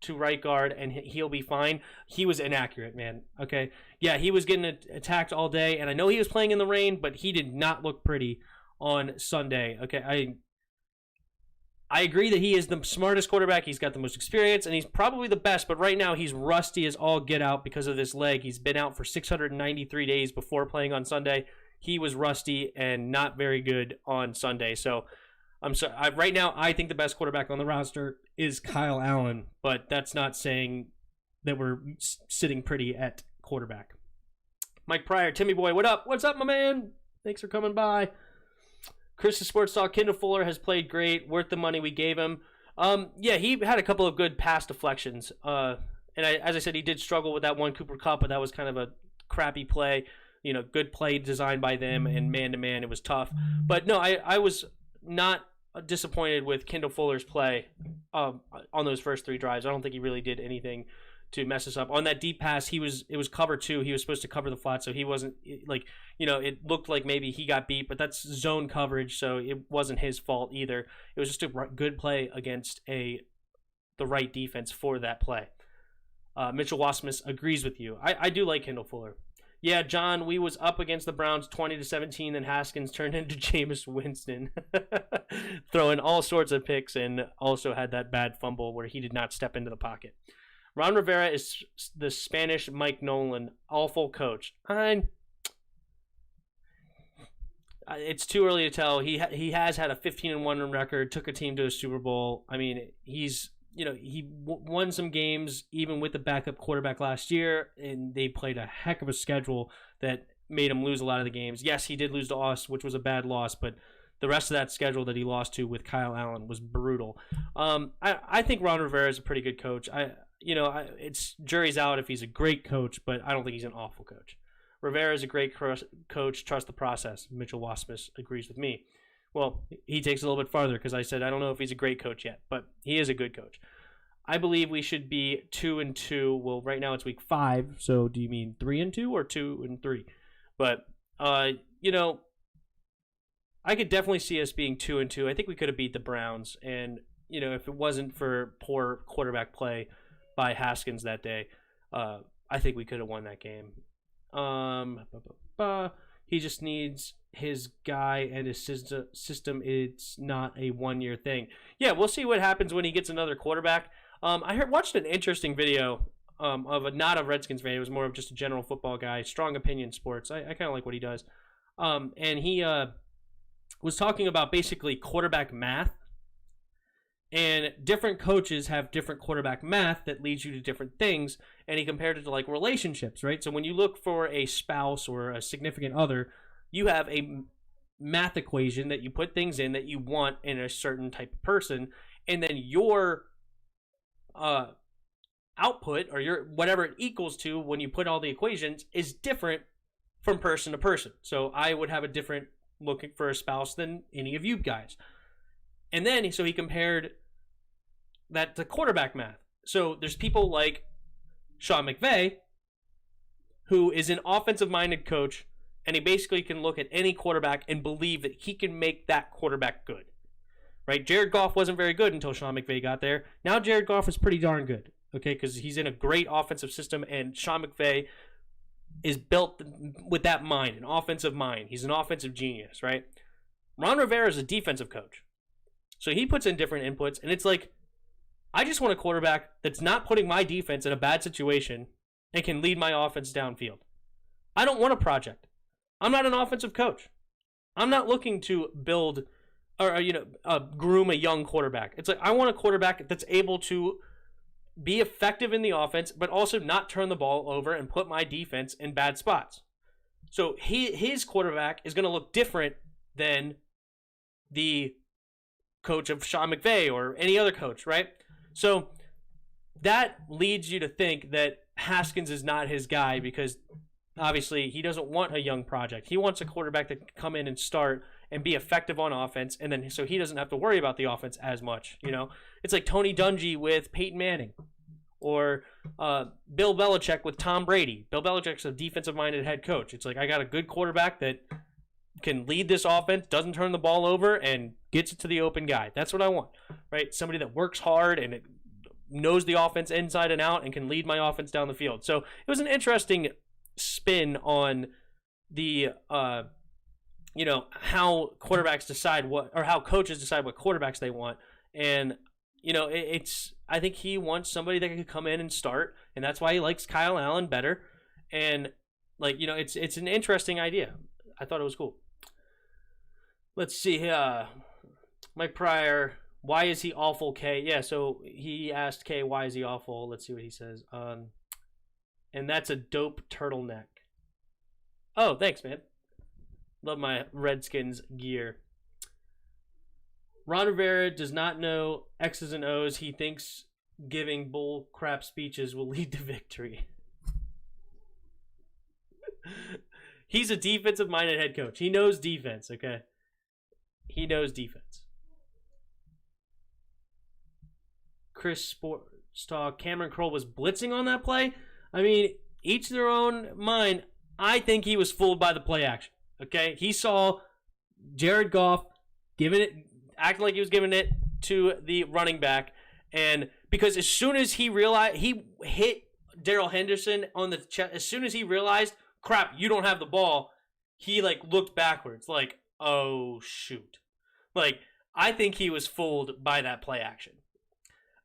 to right guard, and he'll be fine. He was inaccurate, man. Okay. Yeah, he was getting attacked all day, and I know he was playing in the rain, but he did not look pretty on Sunday. Okay. I agree that he is the smartest quarterback. He's got the most experience, and he's probably the best, but right now he's rusty as all get out because of this leg. He's been out for 693 days before playing on Sunday. He was rusty and not very good on Sunday. So I'm sorry. Right now, I think the best quarterback on the roster is Kyle Allen, but that's not saying that we're sitting pretty at quarterback. Mike Pryor, Timmy Boy, what up? What's up, my man? Thanks for coming by. Chris the Sports Talk, Kendall Fuller has played great, worth the money we gave him. Yeah, he had a couple of good pass deflections. As I said, he did struggle with that one Cooper Kupp, but that was kind of a crappy play. Good play designed by them, and man-to-man, it was tough. But no, I was not disappointed with Kendall Fuller's play on those first 3 drives. I don't think he really did anything to mess us up. On that deep pass, it was cover 2. He was supposed to cover the flat, so he wasn't, it looked like maybe he got beat, but that's zone coverage, so it wasn't his fault either. It was just a good play against the right defense for that play. Mitchell Wasmus agrees with you. I do like Kendall Fuller. Yeah, John, we was up against the Browns 20-17, then Haskins turned into Jameis Winston, throwing all sorts of picks, and also had that bad fumble where he did not step into the pocket. Ron Rivera is the Spanish Mike Nolan, awful coach. It's too early to tell. He has had a 15-1 record, took a team to a Super Bowl. I mean, he's he won some games even with the backup quarterback last year, and they played a heck of a schedule that made him lose a lot of the games. Yes, he did lose to us, which was a bad loss, but the rest of that schedule that he lost to with Kyle Allen was brutal. I think Ron Rivera is a pretty good coach. It's jury's out if he's a great coach, but I don't think he's an awful coach. Rivera is a great coach. Trust the process. Mitchell Wasmus agrees with me. Well, he takes it a little bit farther because I said I don't know if he's a great coach yet, but he is a good coach. I believe we should be 2-2. Well, right now it's week 5, so do you mean 3-2 or 2-3? But I could definitely see us being 2-2. I think we could have beat the Browns, and if it wasn't for poor quarterback play by Haskins that day, I think we could have won that game. He just needs his guy and his system. It's not a 1-year thing. Yeah, we'll see what happens when he gets another quarterback. I watched an interesting video of not a Redskins fan. It was more of just a general football guy, Strong Opinion Sports. I kind of like what he does. And he was talking about basically quarterback math. And different coaches have different quarterback math that leads you to different things. And he compared it to like relationships, right? So when you look for a spouse or a significant other, you have a math equation that you put things in that you want in a certain type of person. And then your output or your whatever it equals to when you put all the equations is different from person to person. So I would have a different looking for a spouse than any of you guys. And then, so he compared that to quarterback math. So there's people like Sean McVay, who is an offensive-minded coach, and he basically can look at any quarterback and believe that he can make that quarterback good. Right? Jared Goff wasn't very good until Sean McVay got there. Now Jared Goff is pretty darn good, okay, because he's in a great offensive system, and Sean McVay is built with that mind, an offensive mind. He's an offensive genius, right? Ron Rivera is a defensive coach. So he puts in different inputs, and it's like, I just want a quarterback that's not putting my defense in a bad situation and can lead my offense downfield. I don't want a project. I'm not an offensive coach. I'm not looking to build or groom a young quarterback. It's like I want a quarterback that's able to be effective in the offense, but also not turn the ball over and put my defense in bad spots. So his quarterback is going to look different than the coach of Sean McVay or any other coach, right? So that leads you to think that Haskins is not his guy because obviously he doesn't want a young project. He wants a quarterback that can come in and start and be effective on offense, and then so he doesn't have to worry about the offense as much. It's like Tony Dungy with Peyton Manning, or Bill Belichick with Tom Brady. Bill Belichick's a defensive-minded head coach. It's like I got a good quarterback that can lead this offense, doesn't turn the ball over, and gets it to the open guy. That's what I want, right? Somebody that works hard and knows the offense inside and out and can lead my offense down the field. So it was an interesting spin on the, how quarterbacks decide or how coaches decide what quarterbacks they want. And, I think he wants somebody that can come in and start, and that's why he likes Kyle Allen better. And, it's an interesting idea. I thought it was cool. Let's see. Mike Pryor, why is he awful, K? Yeah, so he asked K, why is he awful? Let's see what he says. And that's a dope turtleneck. Oh, thanks, man. Love my Redskins gear. Ron Rivera does not know X's and O's. He thinks giving bull crap speeches will lead to victory. He's a defensive-minded head coach. He knows defense, okay? He knows defense. Chris Sports Talk, Cameron Kroll was blitzing on that play. I mean, each their own mind. I think he was fooled by the play action, okay? He saw Jared Goff acting like he was giving it to the running back, and because as soon as he realized, he hit Darrell Henderson on the chest, as soon as he realized, crap, you don't have the ball, he looked backwards like, oh shoot. I think he was fooled by that play action.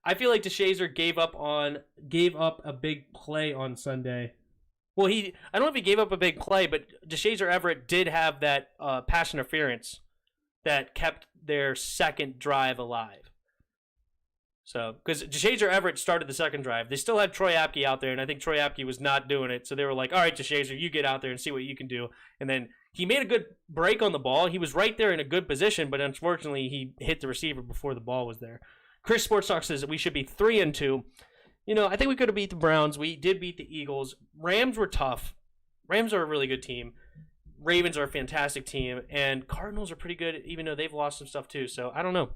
I feel like DeShazer gave up a big play on Sunday. Well, I don't know if he gave up a big play, but DeShazer Everett did have that pass interference that kept their second drive alive. So, because Shazer Everett started the second drive, they still had Troy Apke out there, and I think Troy Apke was not doing it. So they were like, all right, Shazer, you get out there and see what you can do. And then he made a good break on the ball. He was right there in a good position, but unfortunately, he hit the receiver before the ball was there. Chris Sports Talk says that we should be 3-2. You know, I think we could have beat the Browns. We did beat the Eagles. Rams were tough. Rams are a really good team. Ravens are a fantastic team. And Cardinals are pretty good, even though they've lost some stuff too. So, I don't know.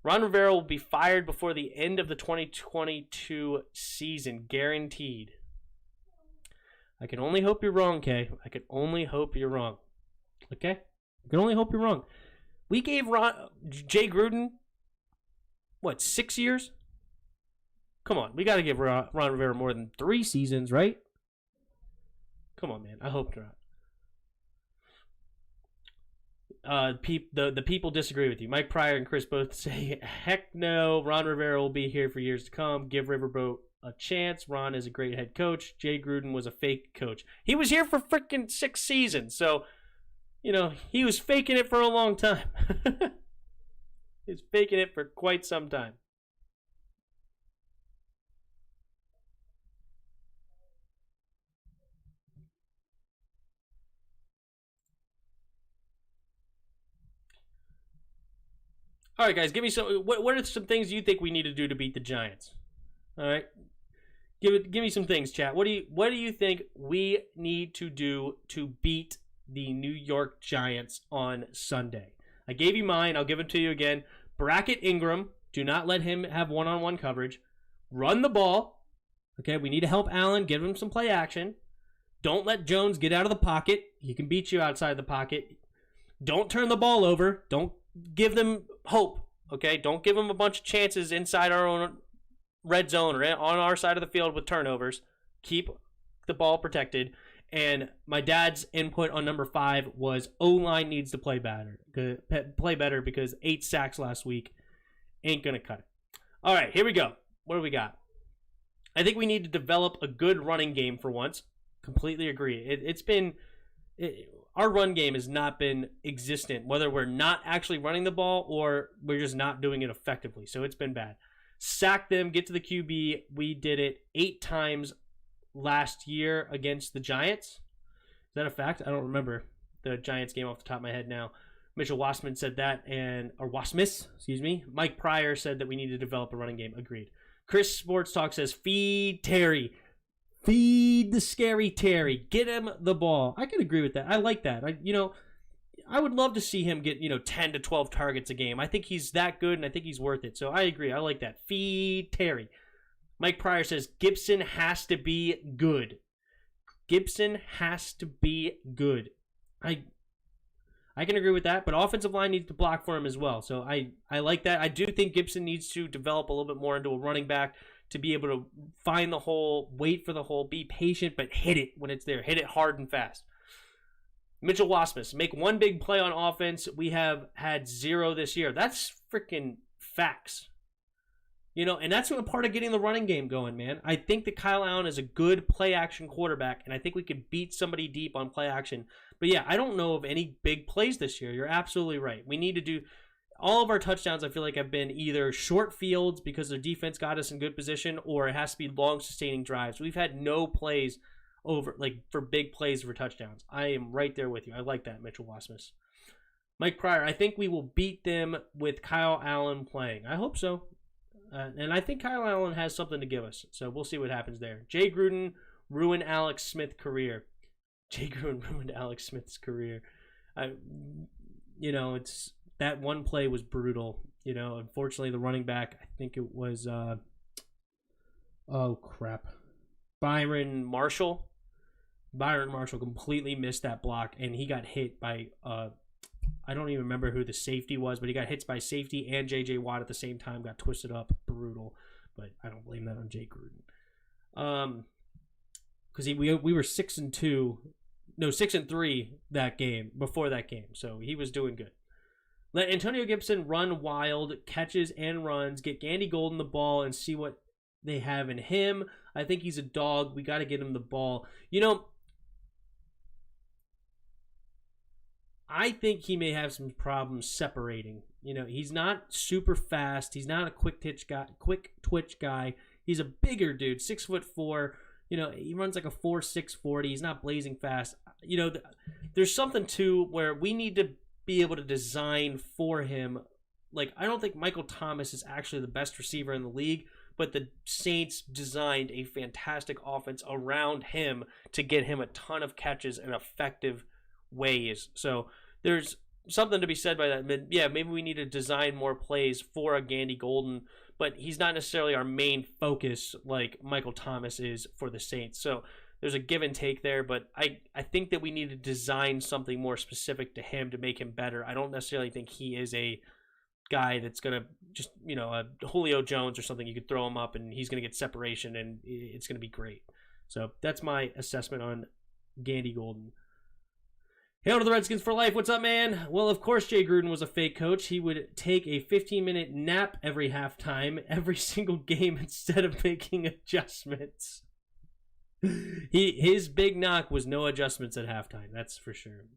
Ron Rivera will be fired before the end of the 2022 season, guaranteed. I can only hope you're wrong, Kay. I can only hope you're wrong. Okay? I can only hope you're wrong. We gave Jay Gruden, 6 years? Come on, we got to give Ron Rivera more than 3 seasons, right? Come on, man. I hope not. The people disagree with you. Mike Pryor and Chris both say, heck no, Ron Rivera will be here for years to come. Give Riverboat a chance. Ron is a great head coach. Jay Gruden was a fake coach. He was here for freaking 6 seasons, so, you know, he was faking it for a long time. He was faking it for quite some time. All right, guys, give me some. What are some things you think we need to do to beat the Giants? All right, give me some things, chat. What do you think we need to do to beat the New York Giants on Sunday? I gave you mine. I'll give it to you again. Bracket Ingram. Do not let him have one-on-one coverage. Run the ball. Okay, we need to help Allen. Give him some play action. Don't let Jones get out of the pocket. He can beat you outside the pocket. Don't turn the ball over. Don't give them hope, okay? Don't give them a bunch of chances inside our own red zone or on our side of the field with turnovers. Keep the ball protected. And my dad's input on number 5 was O-line needs to play better. Because 8 sacks last week ain't going to cut it. All right, here we go. What do we got? I think we need to develop a good running game for once. Completely agree. Our run game has not been existent, whether we're not actually running the ball or we're just not doing it effectively. So it's been bad. Sack them, get to the QB. We did it 8 times last year against the Giants. Is that a fact? I don't remember the Giants game off the top of my head now. Mitchell Wassman said that, or Wassmus, excuse me. Mike Pryor said that we need to develop a running game. Agreed. Chris Sports Talk says, feed Terry. Feed the scary Terry. Get him the ball. I can agree with that. I like that. I would love to see him get, 10 to 12 targets a game. I think he's that good, and I think he's worth it. So I agree. I like that. Feed Terry. Mike Pryor says, Gibson has to be good. Gibson has to be good. I can agree with that, but offensive line needs to block for him as well. So I like that. I do think Gibson needs to develop a little bit more into a running back to be able to find the hole, wait for the hole, be patient, but hit it when it's there. Hit it hard and fast. Mitchell Wassmus, make one big play on offense. We have had 0 this year. That's freaking facts. And that's a part of getting the running game going, man. I think that Kyle Allen is a good play-action quarterback, and I think we could beat somebody deep on play-action. But, yeah, I don't know of any big plays this year. You're absolutely right. We need to do – all of our touchdowns, I feel like, have been either short fields because their defense got us in good position, or it has to be long, sustaining drives. We've had no plays for big plays for touchdowns. I am right there with you. I like that, Mitchell Wassmus. Mike Pryor, I think we will beat them with Kyle Allen playing. I hope so. And I think Kyle Allen has something to give us. So we'll see what happens there. Jay Gruden ruined Alex Smith's career. Jay Gruden ruined Alex Smith's career. It's that one play was brutal. Unfortunately, the running back, I think it was, Byron Marshall. Byron Marshall completely missed that block, and he got hit by I don't even remember who the safety was, but he got hit by safety and J.J. Watt at the same time, got twisted up. Brutal. But I don't blame that on Jay Gruden. Because we were 6-2, no, 6-3 that game, before that game. So he was doing good. Let Antonio Gibson run wild, catches and runs, get Gandy Golden the ball, and see what they have in him. I think he's a dog. We got to get him the ball. I think he may have some problems separating. He's not super fast. He's not a quick twitch guy. He's a bigger dude, 6'4". He runs like a 4.6 40. He's not blazing fast. There's something too where we need to be able to design for him. Like, I don't think Michael Thomas is actually the best receiver in the league, but the Saints designed a fantastic offense around him to get him a ton of catches in effective ways. So there's something to be said by that. Yeah, maybe we need to design more plays for a Gandy Golden, but he's not necessarily our main focus like Michael Thomas is for the Saints. So there's a give and take there, but I think that we need to design something more specific to him to make him better. I don't necessarily think he is a guy that's going to just, a Julio Jones or something. You could throw him up and he's going to get separation and it's going to be great. So that's my assessment on Gandy Golden. Hail to the Redskins for life. What's up, man? Well, of course Jay Gruden was a fake coach. He would take a 15-minute nap every halftime, every single game, instead of making adjustments. His big knock was no adjustments at halftime. That's for sure.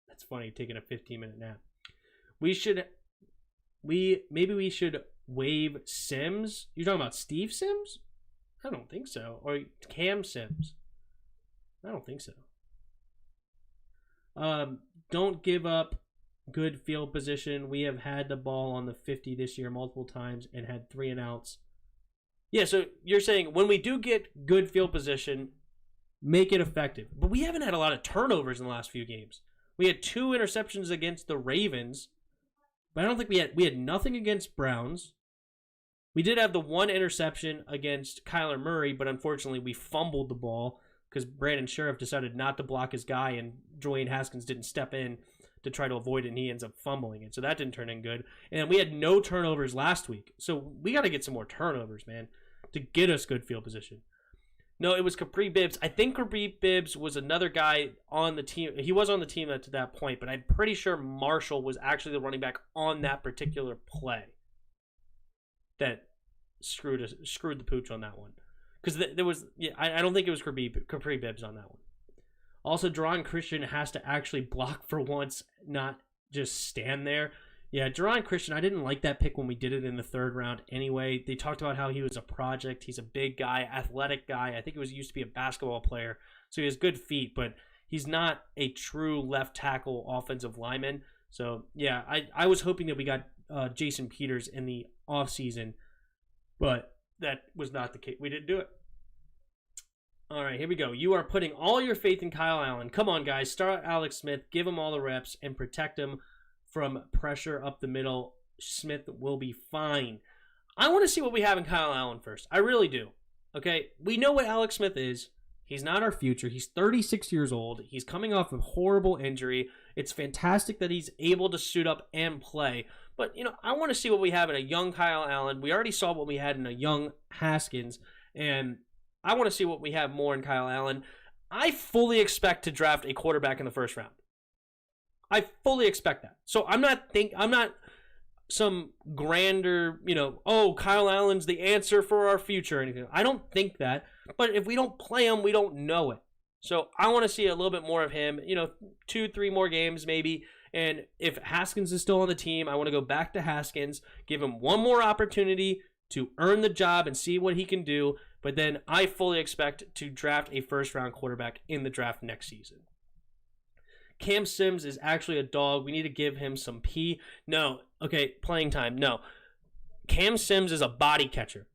That's funny, taking a 15-minute nap. Maybe we should waive Sims. You're talking about Steve Sims? I don't think so. Or Cam Sims. I don't think so. Don't give up good field position. We have had the ball on the 50 this year multiple times and had 3 and outs. Yeah, so you're saying when we do get good field position, make it effective. But we haven't had a lot of turnovers in the last few games. We had 2 interceptions against the Ravens, but I don't think we had nothing against Browns. We did have the 1 interception against Kyler Murray, but unfortunately we fumbled the ball because Brandon Sheriff decided not to block his guy, and Dwayne Haskins didn't step in to try to avoid it, and he ends up fumbling it. So that didn't turn in good. And we had no turnovers last week. So we got to get some more turnovers, man, to get us good field position. No, it was Capri Bibbs. I think Capri Bibbs was another guy on the team. He was on the team to that point, but I'm pretty sure Marshall was actually the running back on that particular play that screwed the pooch on that one. Because there was, I don't think it was Capri Bibbs on that one. Also, Deron Christian has to actually block for once, not just stand there. Yeah, Deron Christian, I didn't like that pick when we did it in the 3rd round anyway. They talked about how he was a project. He's a big guy, athletic guy. I think he used to be a basketball player, so he has good feet, but he's not a true left tackle offensive lineman. So, yeah, I was hoping that we got Jason Peters in the offseason, but that was not the case. We didn't do it. All right, here we go. You are putting all your faith in Kyle Allen. Come on, guys. Start Alex Smith. Give him all the reps and protect him from pressure up the middle. Smith will be fine. I want to see what we have in Kyle Allen first. I really do. Okay, we know what Alex Smith is. He's not our future. He's 36 years old. He's coming off a horrible injury. It's fantastic that he's able to suit up and play. But, I want to see what we have in a young Kyle Allen. We already saw what we had in a young Haskins. And I want to see what we have more in Kyle Allen. I fully expect to draft a quarterback in the 1st round. I fully expect that. So I'm not some grander, Kyle Allen's the answer for our future or anything. I don't think that. But if we don't play him, we don't know it. So I want to see a little bit more of him, 2-3 more games maybe. And if Haskins is still on the team, I want to go back to Haskins, give him one more opportunity to earn the job and see what he can do. But then I fully expect to draft a 1st-round quarterback in the draft next season. Cam Sims is actually a dog. We need to give him some pee. No. Okay, playing time. No. Cam Sims is a body catcher.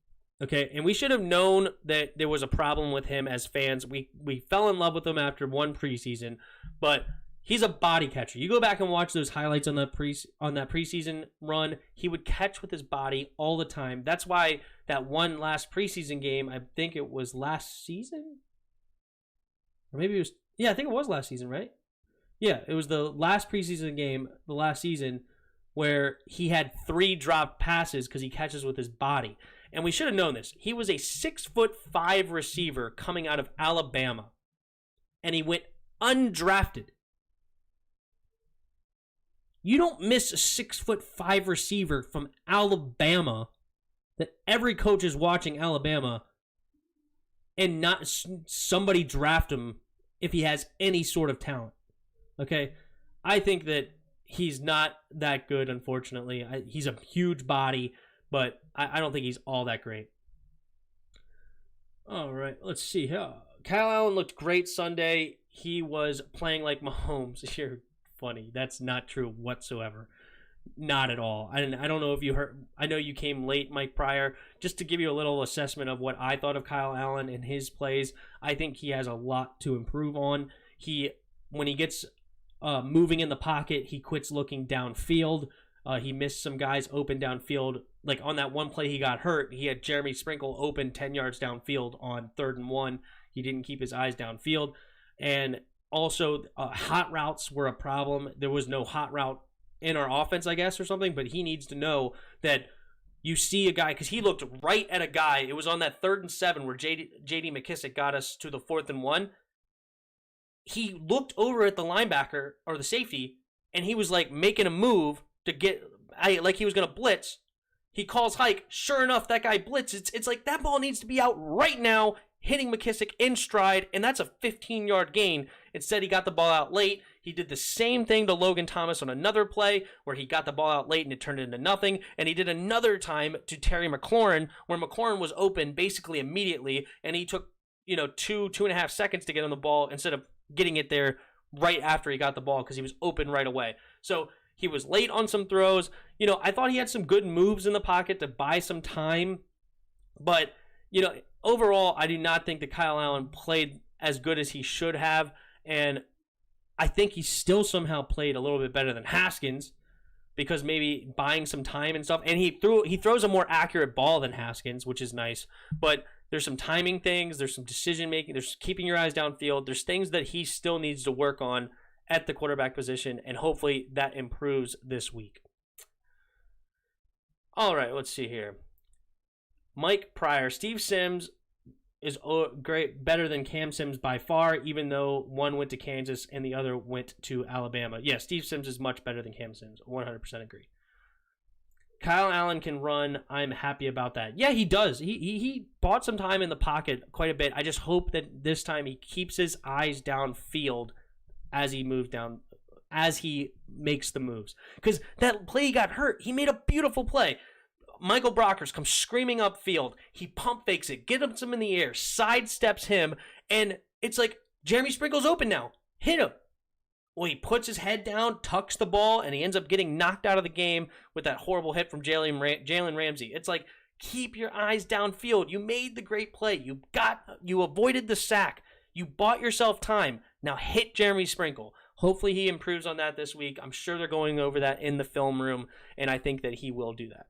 Okay, and we should have known that there was a problem with him as fans. We fell in love with him after 1 preseason, but he's a body catcher. You go back and watch those highlights on that preseason run. He would catch with his body all the time. That's why that one last preseason game, I think it was last season? Or maybe it was, I think it was last season, right? Yeah, it was the last preseason game, the last season, where he had 3 dropped passes because he catches with his body. And we should have known this. He was a 6'5" receiver coming out of Alabama. And he went undrafted. You don't miss a 6'5" receiver from Alabama that every coach is watching Alabama and not somebody draft him if he has any sort of talent. Okay? I think that he's not that good, unfortunately. He's a huge body, but I don't think he's all that great. All right, let's see. Kyle Allen looked great Sunday. He was playing like Mahomes. You're funny. That's not true whatsoever. Not at all. I don't know if you heard. I know you came late, Mike Pryor. Just to give you a little assessment of what I thought of Kyle Allen and his plays, I think he has a lot to improve on. When he gets moving in the pocket, he quits looking downfield. He missed some guys open downfield. Like on that one play he got hurt, he had Jeremy Sprinkle open 10 yards downfield on 3rd and 1. He didn't keep his eyes downfield. And also, hot routes were a problem. There was no hot route in our offense, I guess, or something, but he needs to know that you see a guy, because he looked right at a guy. It was on that 3rd and 7 where J.D. McKissick got us to the 4th and 1. He looked over at the linebacker or the safety, and he was like making a move to like he was going to blitz. He calls hike. Sure enough, that guy blitzes. It's like that ball needs to be out right now, hitting McKissick in stride, and that's a 15-yard gain. Instead, he got the ball out late. He did the same thing to Logan Thomas on another play where he got the ball out late and it turned into nothing. And he did another time to Terry McLaurin where McLaurin was open basically immediately, and he took 2.5 seconds to get on the ball instead of getting it there right after he got the ball because he was open right away. So he was late on some throws. I thought he had some good moves in the pocket to buy some time, but overall, I do not think that Kyle Allen played as good as he should have, and I think he still somehow played a little bit better than Haskins because maybe buying some time and stuff. And he throws a more accurate ball than Haskins, which is nice. But there's some timing things, there's some decision making, there's keeping your eyes downfield. There's things that he still needs to work on at the quarterback position, and hopefully that improves this week. All right, let's see here. Mike Pryor, Steve Sims is great, better than Cam Sims by far, even though one went to Kansas and the other went to Alabama. Yeah, Steve Sims is much better than Cam Sims. 100% agree. Kyle Allen can run. I'm happy about that. Yeah, he does. He bought some time in the pocket quite a bit. I just hope that this time he keeps his eyes downfield as he moves down, as he makes the moves. Because that play he got hurt, he made a beautiful play. Michael Brockers comes screaming upfield. He pump fakes it, gets him in the air, sidesteps him, and it's like, Jeremy Sprinkle's open now. Hit him. Well, he puts his head down, tucks the ball, and he ends up getting knocked out of the game with that horrible hit from Jalen Ramsey. It's like, keep your eyes downfield. You made the great play. You avoided the sack. You bought yourself time. Now hit Jeremy Sprinkle. Hopefully he improves on that this week. I'm sure they're going over that in the film room, and I think that he will do that.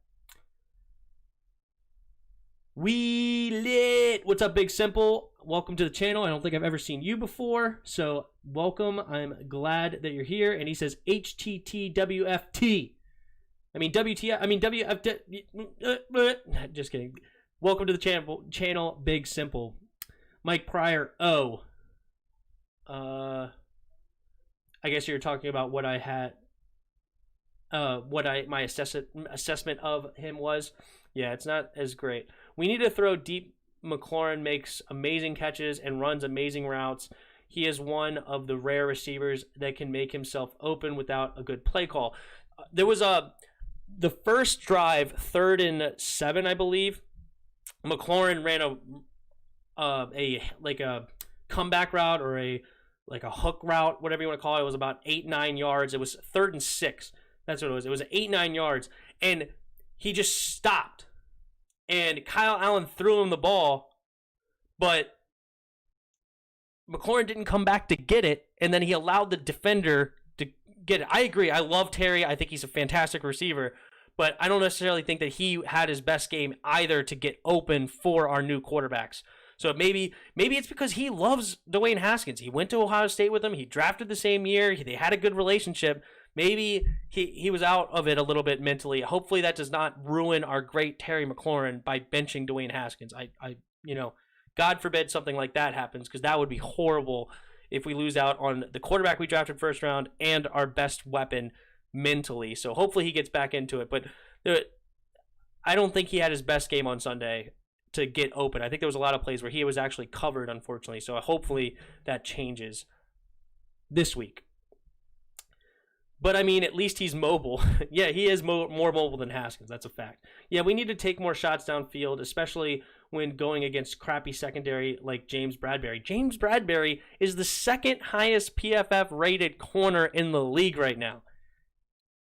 We lit. What's up, Big Simple? Welcome to the channel. I don't think I've ever seen you before, so welcome. I'm glad that you're here. And he says HTTWFT. I mean WTF. I mean WFT. Just kidding. Welcome to the channel, Big Simple. Mike Pryor. Oh. I guess you're talking about what I had. My assessment of him was. Yeah, it's not as great. We need to throw deep. McLaurin makes amazing catches and runs amazing routes. He is one of the rare receivers that can make himself open without a good play call. There was the first drive, 3rd and 7, I believe. McLaurin ran a comeback route or a hook route, whatever you want to call it. It was about 8-9 yards. It was 3rd and 6. That's what it was. It was 8-9 yards, and he just stopped. And Kyle Allen threw him the ball, but McLaurin didn't come back to get it, and then he allowed the defender to get it. I agree. I love Terry. I think he's a fantastic receiver, but I don't necessarily think that he had his best game either to get open for our new quarterbacks. So maybe it's because he loves Dwayne Haskins. He went to Ohio State with him. He drafted the same year. They had a good relationship. Maybe he was out of it a little bit mentally. Hopefully that does not ruin our great Terry McLaurin by benching Dwayne Haskins. God forbid something like that happens, because that would be horrible if we lose out on the quarterback we drafted first round and our best weapon mentally. So hopefully he gets back into it. But I don't think he had his best game on Sunday to get open. I think there was a lot of plays where he was actually covered, unfortunately. So hopefully that changes this week. But, I mean, at least he's mobile. Yeah, he is more mobile than Haskins. That's a fact. Yeah, we need to take more shots downfield, especially when going against crappy secondary like James Bradbury. James Bradbury is the second highest PFF-rated corner in the league right now.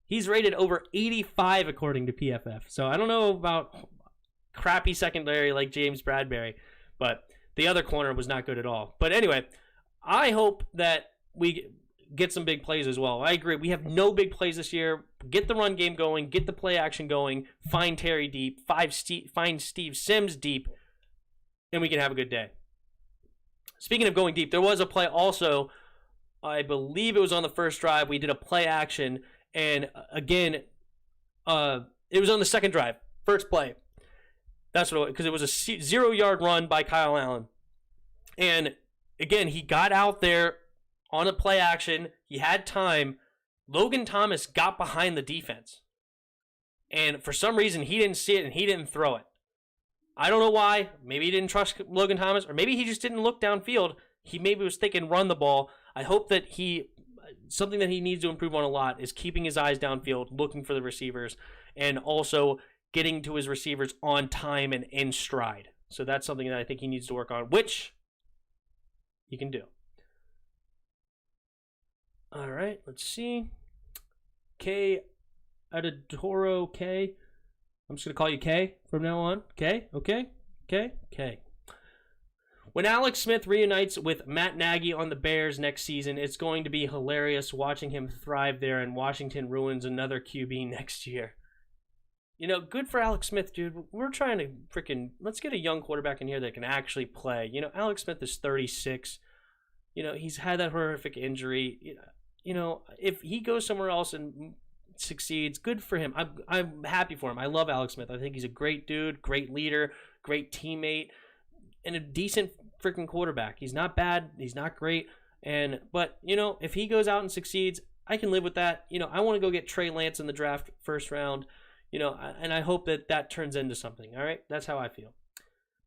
He's rated over 85 according to PFF. So I don't know about crappy secondary like James Bradbury, but the other corner was not good at all. But anyway, I hope that we get some big plays as well. I agree. We have no big plays this year. Get the run game going. Get the play action going. Find Terry deep. Find Steve Sims deep. And we can have a good day. Speaking of going deep, there was a play also. I believe it was on the first drive. We did a play action. And again, it was on the second drive. First play. That's what it was. Because it was a 0-yard run by Kyle Allen. And again, he got out there on a play action. He had time. Logan Thomas got behind the defense. And for some reason, he didn't see it and he didn't throw it. I don't know why. Maybe he didn't trust Logan Thomas, or maybe he just didn't look downfield. He maybe was thinking run the ball. I hope that something that he needs to improve on a lot is keeping his eyes downfield, looking for the receivers, and also getting to his receivers on time and in stride. So that's something that I think he needs to work on, which he can do. All right, let's see. K Aditoro K. I'm just going to call you K from now on. K, okay? K. When Alex Smith reunites with Matt Nagy on the Bears next season, it's going to be hilarious watching him thrive there, and Washington ruins another QB next year. You know, good for Alex Smith, dude. We're trying to let's get a young quarterback in here that can actually play. You know, Alex Smith is 36. You know, he's had that horrific injury. You know, if he goes somewhere else and succeeds, good for him. I'm happy for him. I love Alex Smith. I think he's a great dude, great leader, great teammate, and a decent freaking quarterback. He's not bad. He's not great. But, you know, if he goes out and succeeds, I can live with that. You know, I want to go get Trey Lance in the draft first round, you know, and I hope that turns into something. All right. That's how I feel.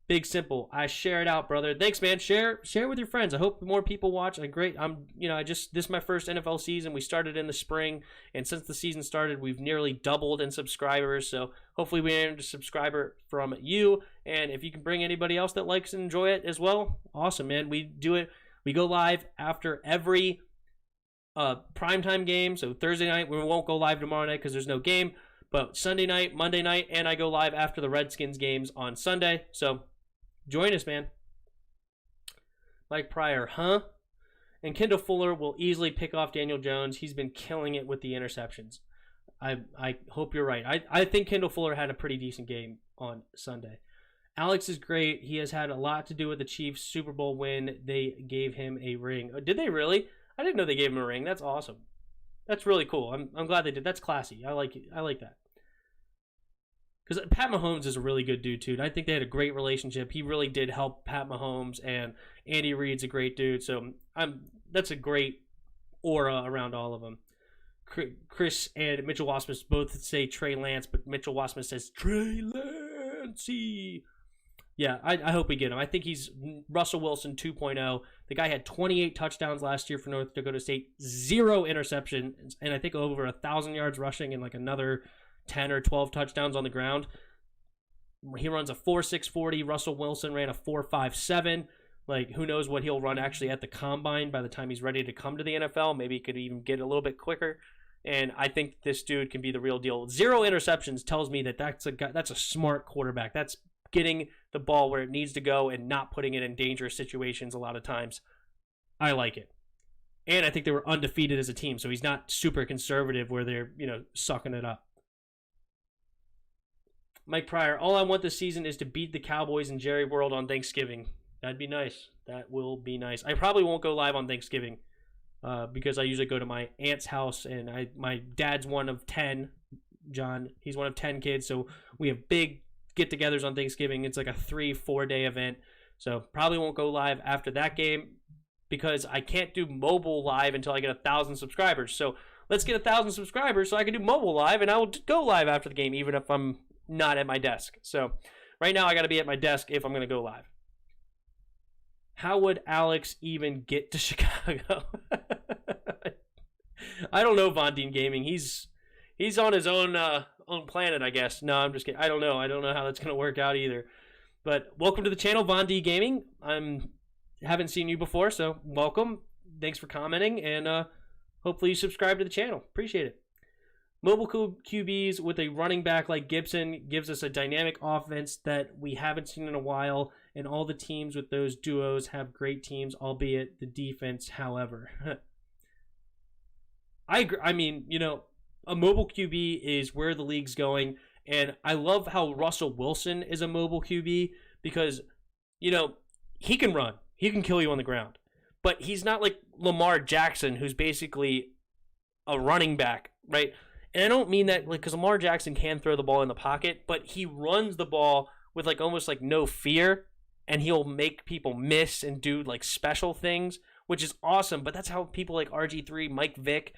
Big Simple. I share it out, brother. Thanks, man. Share with your friends. I hope more people watch. This is my first NFL season. We started in the spring, and since the season started, we've nearly doubled in subscribers. So hopefully we earned a subscriber from you. And if you can bring anybody else that likes and enjoy it as well, awesome, man. We do it. We go live after every primetime game. So Thursday night, we won't go live tomorrow night because there's no game. But Sunday night, Monday night, and I go live after the Redskins games on Sunday. So join us, man. Mike Pryor, huh? And Kendall Fuller will easily pick off Daniel Jones. He's been killing it with the interceptions. I hope you're right. I think Kendall Fuller had a pretty decent game on Sunday. Alex is great. He has had a lot to do with the Chiefs' Super Bowl win. They gave him a ring. Did they really? I didn't know they gave him a ring. That's awesome. That's really cool. I'm glad they did. That's classy. I like it. I like that. Because Pat Mahomes is a really good dude, too. And I think they had a great relationship. He really did help Pat Mahomes, and Andy Reid's a great dude. So that's a great aura around all of them. Chris and Mitchell Wassmus both say Trey Lance, but Mitchell Wassmus says Trey Lancey. Yeah, I hope we get him. I think he's Russell Wilson 2.0. The guy had 28 touchdowns last year for North Dakota State, 0 interceptions, and I think over 1,000 yards rushing and like another 10 or 12 touchdowns on the ground. He runs a 4.6 40. Russell Wilson ran a 4.57. Like, who knows what he'll run actually at the combine by the time he's ready to come to the NFL. Maybe he could even get a little bit quicker. And I think this dude can be the real deal. 0 interceptions tells me that that's a smart quarterback. That's getting the ball where it needs to go and not putting it in dangerous situations a lot of times. I like it. And I think they were undefeated as a team, so he's not super conservative where they're, sucking it up. Mike Pryor, all I want this season is to beat the Cowboys in Jerry World on Thanksgiving. That'd be nice. That will be nice. I probably won't go live on Thanksgiving because I usually go to my aunt's house, and my dad's one of 10, John. He's one of 10 kids, so we have big get-togethers on Thanksgiving. It's like a 3-4 day event, so probably won't go live after that game because I can't do mobile live until I get 1,000 subscribers. So let's get 1,000 subscribers so I can do mobile live, and I will go live after the game even if I'm not at my desk. So right now I got to be at my desk if I'm going to go live. How would Alex even get to Chicago? I don't know Von Dean Gaming. He's on his own planet, I guess. No, I'm just kidding. I don't know. I don't know how that's gonna work out either. But welcome to the channel, Von D Gaming. Haven't seen you before, so welcome. Thanks for commenting, and hopefully you subscribe to the channel. Appreciate it. Mobile QBs with a running back like Gibson gives us a dynamic offense that we haven't seen in a while, and all the teams with those duos have great teams, albeit the defense, however. I agree. I mean, a mobile QB is where the league's going, and I love how Russell Wilson is a mobile QB because, he can run. He can kill you on the ground. But he's not like Lamar Jackson, who's basically a running back, right? And I don't mean that because Lamar Jackson can throw the ball in the pocket, but he runs the ball with almost no fear, and he'll make people miss and do special things, which is awesome. But that's how people like RG3, Mike Vick,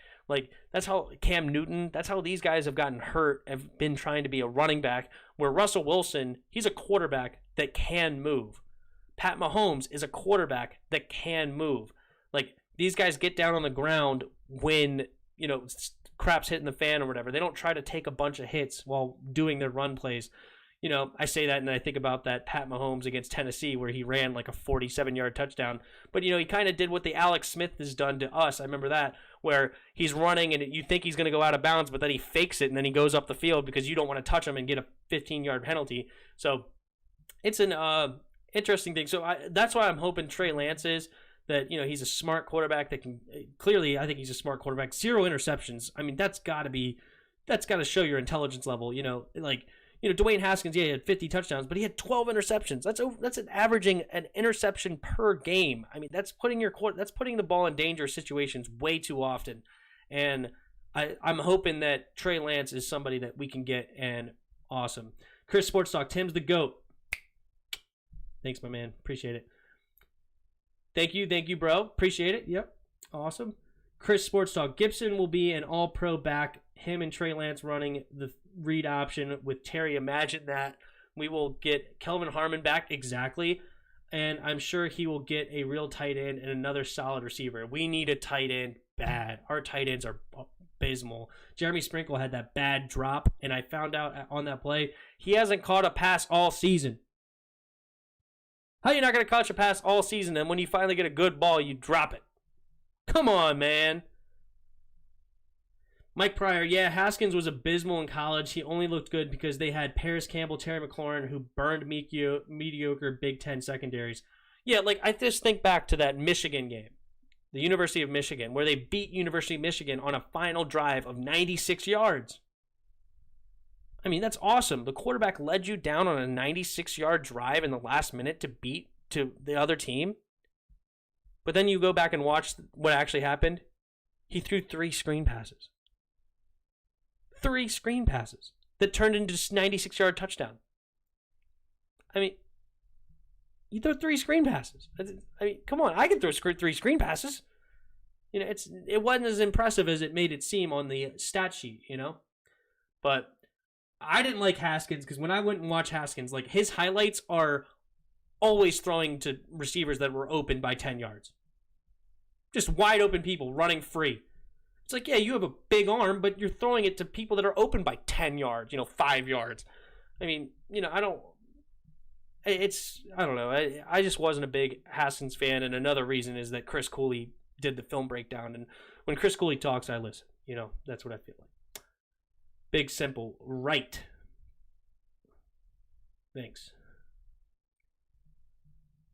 that's how Cam Newton, that's how these guys have gotten hurt, have been trying to be a running back, where Russell Wilson, he's a quarterback that can move. Pat Mahomes is a quarterback that can move. These guys get down on the ground when, crap's hitting the fan or whatever. They don't try to take a bunch of hits while doing their run plays. I say that and I think about that Pat Mahomes against Tennessee where he ran a 47-yard touchdown. But, he kind of did what the Alex Smith has done to us. I remember that, where he's running and you think he's going to go out of bounds, but then he fakes it and then he goes up the field because you don't want to touch him and get a 15-yard penalty. So it's an interesting thing. So that's why I'm hoping Trey Lance is. That, he's a smart quarterback that can clearly, I think he's a smart quarterback. 0 interceptions. I mean, that's got to show your intelligence level. Dwayne Haskins, he had 50 touchdowns, but he had 12 interceptions. That's an averaging an interception per game. I mean, that's putting the ball in dangerous situations way too often. And I'm hoping that Trey Lance is somebody that we can get, and awesome. Chris Sports Talk, Tim's the GOAT. Thanks, my man. Appreciate it. Thank you, bro. Appreciate it. Yep. Awesome. Chris Sports Talk. Gibson will be an all-pro back. Him and Trey Lance running the read option with Terry. Imagine that. We will get Kelvin Harmon back. Exactly. And I'm sure he will get a real tight end and another solid receiver. We need a tight end bad. Our tight ends are abysmal. Jeremy Sprinkle had that bad drop, and I found out on that play he hasn't caught a pass all season. How are you not going to catch a pass all season, and when you finally get a good ball, you drop it? Come on, man. Mike Pryor, yeah, Haskins was abysmal in college. He only looked good because they had Paris Campbell, Terry McLaurin, who burned mediocre Big Ten secondaries. Yeah, I just think back to that Michigan game, the University of Michigan, where they beat University of Michigan on a final drive of 96 yards. I mean, that's awesome. The quarterback led you down on a 96-yard drive in the last minute to beat to the other team. But then you go back and watch what actually happened. He threw 3 screen passes. 3 screen passes that turned into 96-yard touchdown. I mean, you throw 3 screen passes. I mean, come on. I can throw 3 screen passes. It wasn't as impressive as it made it seem on the stat sheet, But I didn't like Haskins because when I went and watched Haskins, his highlights are always throwing to receivers that were open by 10 yards. Just wide open people running free. It's yeah, you have a big arm, but you're throwing it to people that are open by 10 yards, 5 yards. I mean, I don't know. I just wasn't a big Haskins fan, and another reason is that Chris Cooley did the film breakdown, and when Chris Cooley talks, I listen. That's what I feel like. Big, simple, right. Thanks.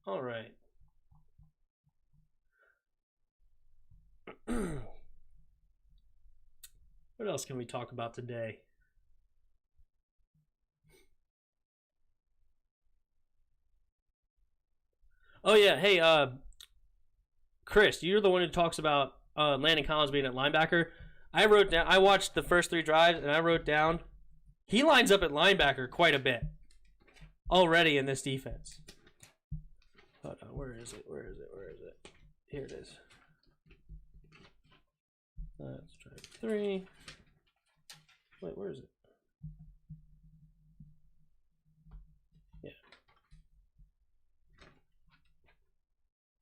All right. What else can we talk about today? Oh, yeah. Hey, Chris, you're the one who talks about Landon Collins being at linebacker. I watched the first 3 drives, and I wrote down he lines up at linebacker quite a bit already in this defense. Hold on, where is it? Here it is. Let's try 3. Wait, where is it? Yeah.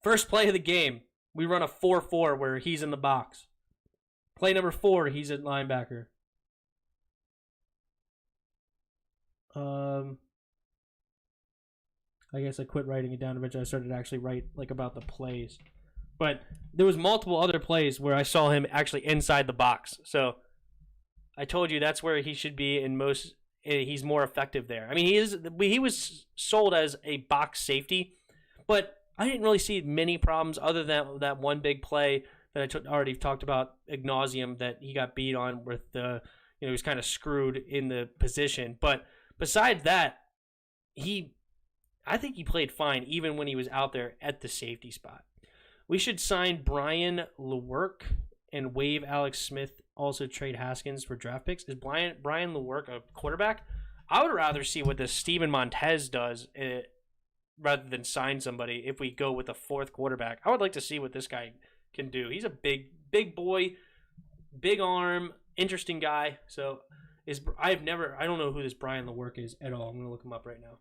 First play of the game, we run a 4-4 where he's in the box. Play number 4, he's at linebacker. I guess I quit writing it down. Eventually, I started to actually write like about the plays. But there was multiple other plays where I saw him actually inside the box. So I told you that's where he should be in most. He's more effective there. I mean, he was sold as a box safety, but I didn't really see many problems other than that one big play that I already talked about ad nauseum that he got beat on with the, he was kind of screwed in the position. But besides that, I think he played fine even when he was out there at the safety spot. We should sign Brian Lewerke and waive Alex Smith, also trade Haskins for draft picks. Is Brian Lewerke a quarterback? I would rather see what the Steven Montez does rather than sign somebody if we go with a 4th quarterback. I would like to see what this guy can do. He's a big boy, big arm, interesting guy. So I don't know who this Brian Lewerke is at all. I'm going to look him up right now.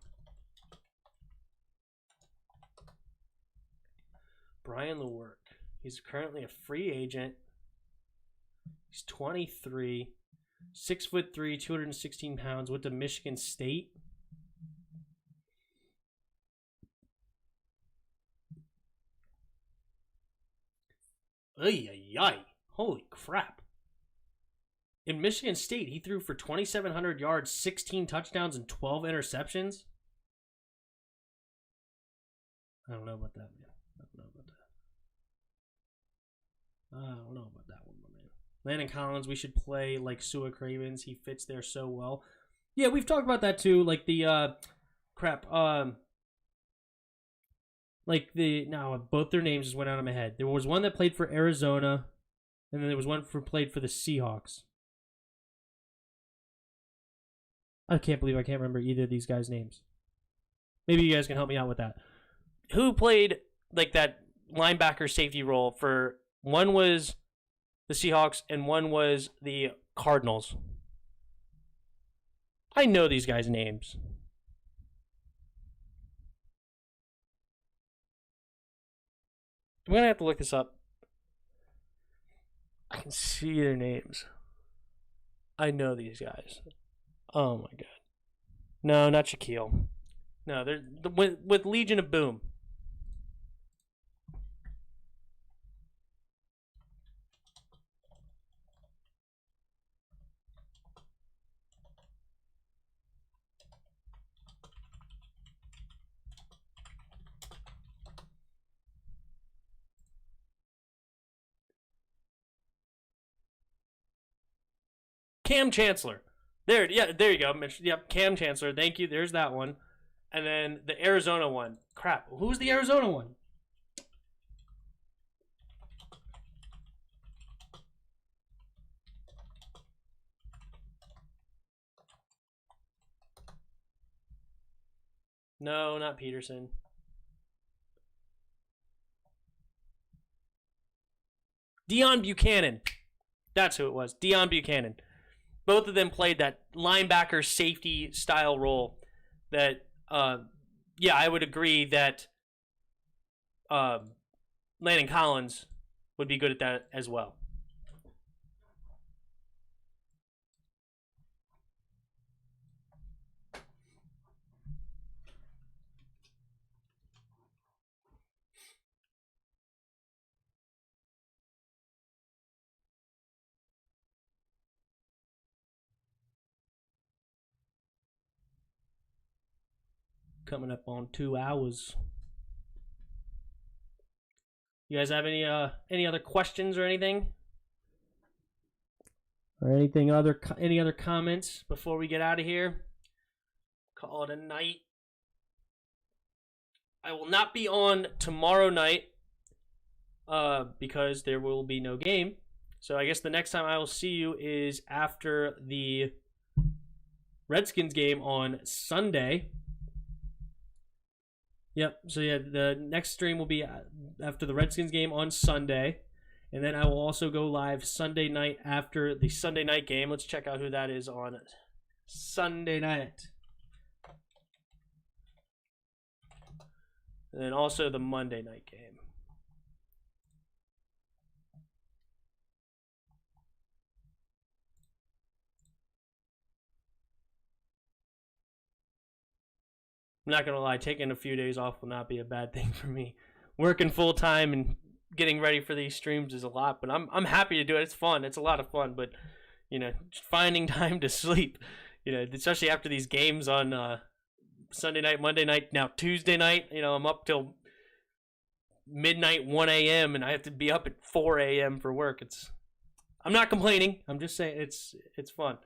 Brian Lewerke. He's currently a free agent. He's 23, 6'3", 216 pounds. Went to Michigan State. Ay. Holy crap. In Michigan State, he threw for 2,700 yards, 16 touchdowns, and 12 interceptions. I don't know about that, man. I don't know about that one, my man. Landon Collins, we should play like Sua Cravens. He fits there so well. Yeah, we've talked about that too. Like the both their names just went out of my head. There was one that played for Arizona, and then there was one played for the Seahawks. I can't believe I can't remember either of these guys' names. Maybe you guys can help me out with that. Who played like that linebacker safety role for? One was the Seahawks and one was the Cardinals. I know these guys' names. I'm going to have to look this up. I can see their names. I know these guys. Oh my god. No, not Shaquille. No, they're with Legion of Boom. Cam Chancellor. There you go. Yep, Cam Chancellor. Thank you. There's that one. And then the Arizona one. Crap. Who's the Arizona one? No, not Peterson. Deion Buchanan. That's who it was. Deion Buchanan. Both of them played that linebacker safety style role that, I would agree that Landon Collins would be good at that as well. Coming up on 2 hours. You guys have any other questions or anything? Or any other comments before we get out of here? Call it a night. I will not be on tomorrow night because there will be no game. So I guess the next time I will see you is after the Redskins game on Sunday. Yep, so yeah, the next stream will be after the Redskins game on Sunday. And then I will also go live Sunday night after the Sunday night game. Let's check out who that is on Sunday night. And then also the Monday night game. I'm not going to lie, taking a few days off will not be a bad thing for me. Working full time and getting ready for these streams is a lot, but I'm happy to do it. It's fun. It's a lot of fun, but just finding time to sleep, especially after these games on Sunday night, Monday night, now Tuesday night, I'm up till midnight, 1 a.m. and I have to be up at 4 a.m. for work. I'm not complaining. I'm just saying it's fun.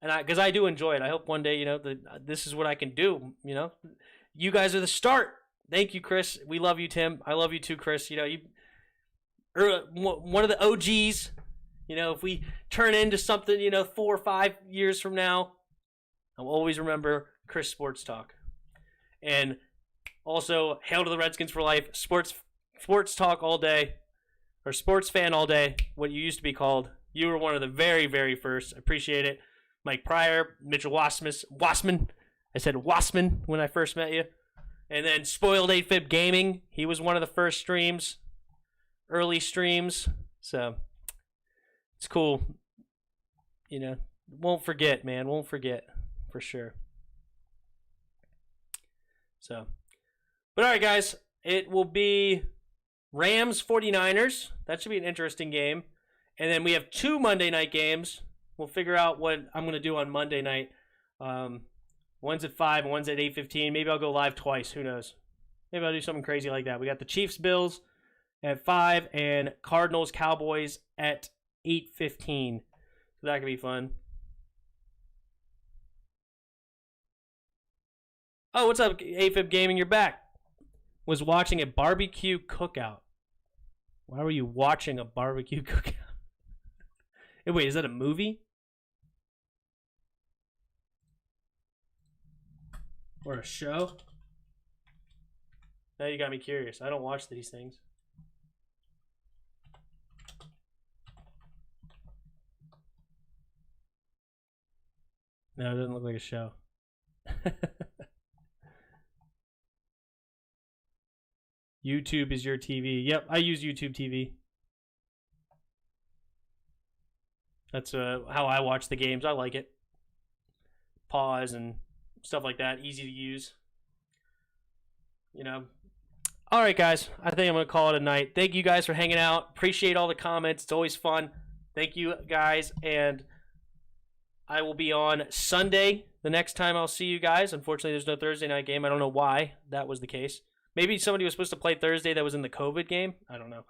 And because I do enjoy it. I hope one day, this is what I can do, You guys are the start. Thank you, Chris. We love you, Tim. I love you too, Chris. You one of the OGs. If we turn into something, 4 or 5 years from now, I'll always remember Chris Sports Talk. And also, hail to the Redskins for life. Sports talk all day, or sports fan all day, what you used to be called. You were one of the very, very first. I appreciate it. Mike Pryor, Mitchell Wassman. I said Wassman when I first met you. And then Spoiled 8-Fib Gaming. He was one of the first streams, early streams. So, it's cool. Won't forget, man. Won't forget, for sure. So, but all right, guys. It will be Rams 49ers. That should be an interesting game. And then we have 2 Monday night games. We'll figure out what I'm going to do on Monday night. One's at 5 and one's at 8:15. Maybe I'll go live twice. Who knows? Maybe I'll do something crazy like that. We got the Chiefs-Bills at 5 and Cardinals-Cowboys at 8:15. So that could be fun. Oh, what's up, AFib Gaming? You're back. Was watching a barbecue cookout. Why were you watching a barbecue cookout? Hey, wait, is that a movie? Or a show? Now you got me curious. I don't watch these things. No, it doesn't look like a show. YouTube is your TV. Yep, I use YouTube TV. That's how I watch the games. I like it. Pause and stuff like that. Easy to use. All right, guys. I think I'm going to call it a night. Thank you guys for hanging out. Appreciate all the comments. It's always fun. Thank you, guys. And I will be on Sunday the next time I'll see you guys. Unfortunately, there's no Thursday night game. I don't know why that was the case. Maybe somebody was supposed to play Thursday that was in the COVID game. I don't know.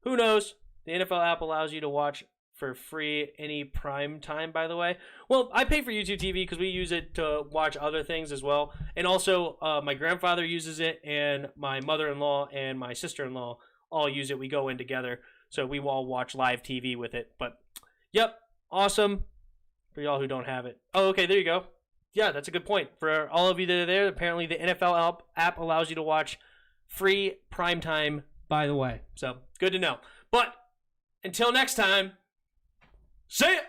Who knows? The NFL app allows you to watch for free any prime time, by the way. Well, I pay for YouTube TV because we use it to watch other things as well. And also, my grandfather uses it, and my mother-in-law and my sister-in-law all use it. We go in together, so we all watch live TV with it. But, yep, awesome for y'all who don't have it. Oh, okay, there you go. Yeah, that's a good point. For all of you that are there, apparently the NFL app allows you to watch free primetime, by the way. So, good to know. But, until next time, see ya!